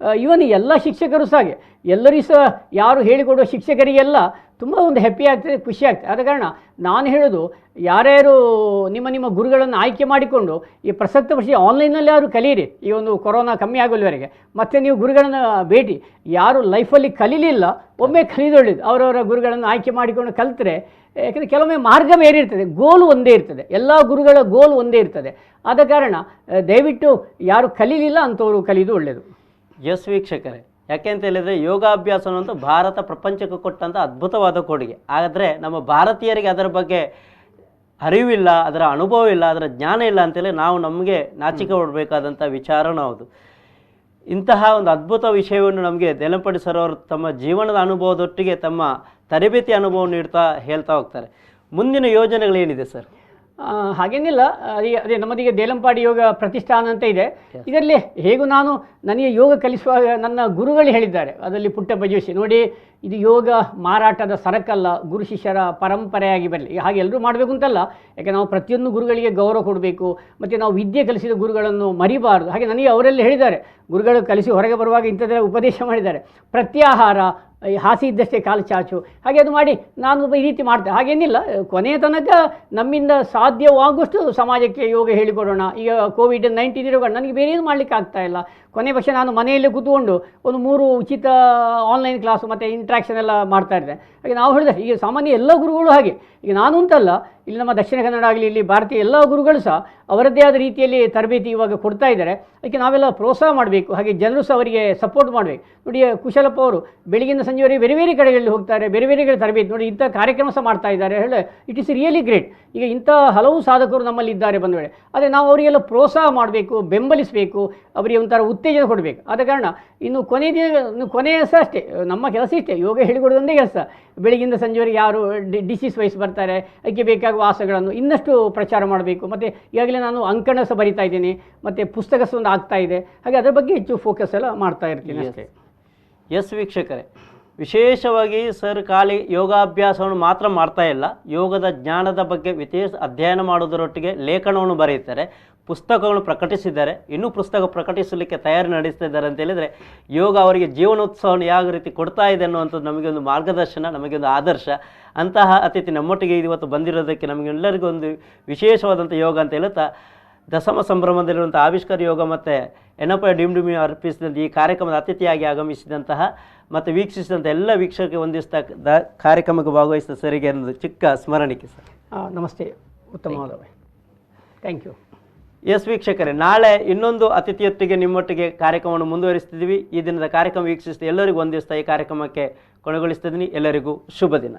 ಇವನ್ ಎಲ್ಲ ಶಿಕ್ಷಕರು ಸಹ ಹಾಗೆ, ಎಲ್ಲರಿಗೂ ಸಹ ಯಾರು ಹೇಳಿಕೊಡುವ ಶಿಕ್ಷಕರಿಗೆಲ್ಲ ತುಂಬ ಒಂದು ಹ್ಯಾಪಿ ಆಗ್ತದೆ, ಖುಷಿ ಆಗ್ತದೆ. ಆದ ಕಾರಣ ನಾನು ಹೇಳೋದು, ಯಾರ್ಯಾರು ನಿಮ್ಮ ಗುರುಗಳನ್ನು ಆಯ್ಕೆ ಮಾಡಿಕೊಂಡು ಈ ಪ್ರಸಕ್ತ ವರ್ಷ ಆನ್ಲೈನಲ್ಲಿ ಯಾರು ಕಲೀರಿ, ಈ ಒಂದು ಕೊರೋನಾ ಕಮ್ಮಿ ಆಗೋಲ್ವರೆಗೆ ಮತ್ತು ನೀವು ಗುರುಗಳನ್ನು ಭೇಟಿ, ಯಾರು ಲೈಫಲ್ಲಿ ಕಲೀಲಿಲ್ಲ ಒಮ್ಮೆ ಕಲಿದೊಳ್ಳಿದ್ದು ಅವರವರ ಗುರುಗಳನ್ನು ಆಯ್ಕೆ ಮಾಡಿಕೊಂಡು ಕಲಿತರೆ, ಯಾಕಂದರೆ ಕೆಲವೊಮ್ಮೆ ಮಾರ್ಗ ಬೇರೆ ಇರ್ತದೆ, ಗೋಲು ಒಂದೇ ಇರ್ತದೆ, ಎಲ್ಲ ಗುರುಗಳ ಗೋಲು ಒಂದೇ ಇರ್ತದೆ. ಆದ ಕಾರಣ ದಯವಿಟ್ಟು ಯಾರು ಕಲೀಲಿಲ್ಲ ಅಂಥವರು ಕಲಿಯೋದು ಒಳ್ಳೆಯದು. ಎಸ್ ವೀಕ್ಷಕರೇ, ಯಾಕೆ ಅಂತ ಹೇಳಿದರೆ ಯೋಗಾಭ್ಯಾಸ ಅನ್ನೋದು ಭಾರತ ಪ್ರಪಂಚಕ್ಕೆ ಕೊಟ್ಟಂಥ ಅದ್ಭುತವಾದ ಕೊಡುಗೆ. ಆದರೆ ನಮ್ಮ ಭಾರತೀಯರಿಗೆ ಅದರ ಬಗ್ಗೆ ಅರಿವಿಲ್ಲ, ಅದರ ಅನುಭವ ಇಲ್ಲ, ಅದರ ಜ್ಞಾನ ಇಲ್ಲ ಅಂತೇಳಿ ನಾವು ನಮಗೆ ನಾಚಿಕೆ ಹೊಡಬೇಕಾದಂಥ ವಿಚಾರನೂ ಹೌದು. ಇಂತಹ ಒಂದು ಅದ್ಭುತ ವಿಷಯವನ್ನು ನಮಗೆ ದೇಲಂಪಡಿ ಸರ್ ಅವರು ತಮ್ಮ ಜೀವನದ ಅನುಭವದೊಟ್ಟಿಗೆ ತಮ್ಮ ತರಬೇತಿ ಅನುಭವವನ್ನು ಹೇಳ್ತಾ ಹೋಗ್ತಾರೆ. ಮುಂದಿನ ಯೋಜನೆಗಳೇನಿದೆ ಸರ್? ಹಾಗೇನಿಲ್ಲ, ಅದೇ ನಮ್ಮದೀಗ ದೇಲಂಪಾಡಿ ಯೋಗ ಪ್ರತಿಷ್ಠಾನ ಅಂತ ಇದೆ. ಇದರಲ್ಲಿ ಹೇಗೂ ನನಗೆ ಯೋಗ ಕಲಿಸುವಾಗ ನನ್ನ ಗುರುಗಳು ಹೇಳಿದ್ದಾರೆ, ಅದರಲ್ಲಿ ಪುಟ್ಟಪ್ಪ ಜೋಶಿ, ನೋಡಿ ಇದು ಯೋಗ ಮಾರಾಟದ ಸರಕಲ್ಲ, ಗುರು ಶಿಷ್ಯರ ಪರಂಪರೆಯಾಗಿ ಬರಲಿ. ಹಾಗೆ ಎಲ್ಲರೂ ಮಾಡಬೇಕು ಅಂತಲ್ಲ, ಯಾಕೆ ನಾವು ಪ್ರತಿಯೊಂದು ಗುರುಗಳಿಗೆ ಗೌರವ ಕೊಡಬೇಕು, ಮತ್ತು ನಾವು ವಿದ್ಯೆ ಕಲಿಸಿದ ಗುರುಗಳನ್ನು ಮರಿಬಾರ್ದು. ಹಾಗೆ ನನಗೆ ಅವರೆಲ್ಲ ಹೇಳಿದ್ದಾರೆ, ಗುರುಗಳು ಕಲಿಸಿ ಹೊರಗೆ ಬರುವಾಗ ಇಂಥದ್ದೆಲ್ಲ ಉಪದೇಶ ಮಾಡಿದ್ದಾರೆ. ಪ್ರತ್ಯಾಹಾರ, ಹಾಸಿ ಇದ್ದಷ್ಟೇ ಕಾಲು ಚಾಚು, ಹಾಗೆ ಅದು ಮಾಡಿ ನಾನು ಈ ರೀತಿ ಮಾಡ್ತೇನೆ. ಹಾಗೇನಿಲ್ಲ, ಕೊನೆಯ ತನಕ ನಮ್ಮಿಂದ ಸಾಧ್ಯವಾಗುವಷ್ಟು ಸಮಾಜಕ್ಕೆ ಯೋಗ ಹೇಳಿಕೊಡೋಣ. ಈಗ ಕೋವಿಡ್-19 ಇರುವಾಗ ನನಗೆ ಬೇರೆ ಏನು ಮಾಡಲಿಕ್ಕೆ ಆಗ್ತಾ ಇಲ್ಲ, ಕೊನೆ ಪಕ್ಷ ನಾನು ಮನೆಯಲ್ಲೇ ಕೂತ್ಕೊಂಡು ಒಂದು 3 ಉಚಿತ ಆನ್ಲೈನ್ ಕ್ಲಾಸು ಮತ್ತು ಇಂಟ್ರಾಕ್ಷನ್ ಎಲ್ಲ ಮಾಡ್ತಾ ಇದ್ದೆ. ಹಾಗೆ ನಾವು ಹೇಳಿದೆ, ಈಗ ಸಾಮಾನ್ಯ ಎಲ್ಲ ಗುರುಗಳು ಹಾಗೆ, ಈಗ ನಾನು ಅಂತಲ್ಲ, ಇಲ್ಲಿ ನಮ್ಮ ದಕ್ಷಿಣ ಕನ್ನಡ ಆಗಲಿ, ಇಲ್ಲಿ ಭಾರತೀಯ ಎಲ್ಲ ಗುರುಗಳು ಸಹ ಅವರದ್ದೇ ಆದ ರೀತಿಯಲ್ಲಿ ತರಬೇತಿ ಇವಾಗ ಕೊಡ್ತಾ ಇದ್ದಾರೆ. ಅದಕ್ಕೆ ನಾವೆಲ್ಲ ಪ್ರೋತ್ಸಾಹ ಮಾಡಬೇಕು, ಹಾಗೆ ಜನರು ಸಹ ಅವರಿಗೆ ಸಪೋರ್ಟ್ ಮಾಡಬೇಕು. ನೋಡಿ, ಕುಶಲಪ್ಪ ಅವರು ಬೆಳಗಿನ ಸಂಜೆವರೆಗೆ ಬೇರೆ ಬೇರೆ ಕಡೆಗಳಲ್ಲಿ ಹೋಗ್ತಾರೆ, ಬೇರೆ ಬೇರೆ ಕಡೆ ತರಬೇತಿ ನೋಡಿ ಇಂಥ ಕಾರ್ಯಕ್ರಮ ಸಹ ಮಾಡ್ತಾ ಇದ್ದಾರೆ. ಹೇಳಿ ಇಟ್ ಈಸ್ ರಿಯಲಿ ಗ್ರೇಟ್. ಈಗ ಇಂಥ ಹಲವು ಸಾಧಕರು ನಮ್ಮಲ್ಲಿ ಇದ್ದಾರೆ ಬಂದ ವೇಳೆ, ಅದೇ ನಾವು ಅವರಿಗೆಲ್ಲ ಪ್ರೋತ್ಸಾಹ ಮಾಡಬೇಕು, ಬೆಂಬಲಿಸಬೇಕು, ಅವರಿಗೆ ಒಂಥರ ಉತ್ತೇಜನ ಕೊಡಬೇಕು. ಆದ ಕಾರಣ ಇನ್ನು ಕೊನೆಯ ಸಹ ಅಷ್ಟೇ, ನಮ್ಮ ಕೆಲಸ ಇಷ್ಟೇ, ಯೋಗ ಹೇಳಿಕೊಡೋದೊಂದೇ ಕೆಲಸ. ಬೆಳಗಿಂದ ಸಂಜೆವರೆಗೆ ಯಾರು ಡಿಸೀಸ್ ವೈಸ್ ಬರ್ತಾರೆ, ಅದಕ್ಕೆ ಬೇಕಾಗುವ ಆಸನಗಳನ್ನು ಇನ್ನಷ್ಟು ಪ್ರಚಾರ ಮಾಡಬೇಕು. ಮತ್ತು ಈಗಾಗಲೇ ನಾನು ಅಂಕಣ ಸಹ ಬರಿತಾ ಇದ್ದೀನಿ, ಮತ್ತು ಪುಸ್ತಕ ಸಹ ಒಂದು ಆಗ್ತಾ ಇದೆ. ಹಾಗೆ ಅದರ ಬಗ್ಗೆ ಹೆಚ್ಚು ಫೋಕಸ್ ಎಲ್ಲ ಮಾಡ್ತಾ ಇರ್ತೀನಿ ಅಷ್ಟೇ. ಎಸ್ ವೀಕ್ಷಕರೇ, ವಿಶೇಷವಾಗಿ ಸರ್ ಖಾಲಿ ಯೋಗಾಭ್ಯಾಸವನ್ನು ಮಾತ್ರ ಮಾಡ್ತಾ ಇಲ್ಲ, ಯೋಗದ ಜ್ಞಾನದ ಬಗ್ಗೆ ವಿಶೇಷ ಅಧ್ಯಯನ ಮಾಡೋದರೊಟ್ಟಿಗೆ ಲೇಖನವನ್ನು ಬರೆಯುತ್ತಾರೆ, ಪುಸ್ತಕಗಳನ್ನು ಪ್ರಕಟಿಸಿದ್ದಾರೆ, ಇನ್ನೂ ಪುಸ್ತಕ ಪ್ರಕಟಿಸಲಿಕ್ಕೆ ತಯಾರಿ ನಡೆಸ್ತಾ ಇದ್ದಾರೆ. ಅಂತ ಹೇಳಿದರೆ ಯೋಗ ಅವರಿಗೆ ಜೀವನೋತ್ಸವವನ್ನು ಯಾವ ರೀತಿ ಕೊಡ್ತಾ ಇದೆ ಅನ್ನುವಂಥದ್ದು ನಮಗೆ ಒಂದು ಮಾರ್ಗದರ್ಶನ, ನಮಗೆ ಒಂದು ಆದರ್ಶ. ಅಂತಹ ಅತಿಥಿ ನಮ್ಮೊಟ್ಟಿಗೆ ಇವತ್ತು ಬಂದಿರೋದಕ್ಕೆ ನಮಗೆಲ್ಲರಿಗೂ ಒಂದು ವಿಶೇಷವಾದಂಥ ಯೋಗ ಅಂತ ಹೇಳುತ್ತಾ, ದಶಮ ಸಂಭ್ರಮದಲ್ಲಿರುವಂಥ ಆವಿಷ್ಕಾರ ಯೋಗ ಮತ್ತು ಎನಪ ಡಿಮ್ಡುಮಿ ಅರ್ಪಿಸಿದಂಥ ಈ ಕಾರ್ಯಕ್ರಮದ ಅತಿಥಿಯಾಗಿ ಆಗಮಿಸಿದಂತಹ ಮತ್ತು ವೀಕ್ಷಿಸಿದಂಥ ಎಲ್ಲ ವೀಕ್ಷಕರಿಗೆ ಒಂದಿಸ್ತಾ ಕಾರ್ಯಕ್ರಮಕ್ಕೆ ಭಾಗವಹಿಸಿದ ಸರಿಗೆ ಒಂದು ಚಿಕ್ಕ ಸ್ಮರಣಿಕೆ ಸರ್. ನಮಸ್ತೆ, ಉತ್ತಮವಾದ, ಥ್ಯಾಂಕ್ ಯು. ಎಸ್ ವೀಕ್ಷಕರೇ, ನಾಳೆ ಇನ್ನೊಂದು ಅತಿಥಿಯೊಟ್ಟಿಗೆ ನಿಮ್ಮೊಟ್ಟಿಗೆ ಕಾರ್ಯಕ್ರಮವನ್ನು ಮುಂದುವರಿಸ್ತಿದ್ದೀವಿ. ಈ ದಿನದ ಕಾರ್ಯಕ್ರಮ ವೀಕ್ಷಿಸಿದ ಎಲ್ಲರಿಗೂ ಒಂದಿಸ್ತಾ ಈ ಕಾರ್ಯಕ್ರಮಕ್ಕೆ ಕೊನೆಗೊಳಿಸ್ತಿದ್ದೀನಿ. ಎಲ್ಲರಿಗೂ ಶುಭ ದಿನ.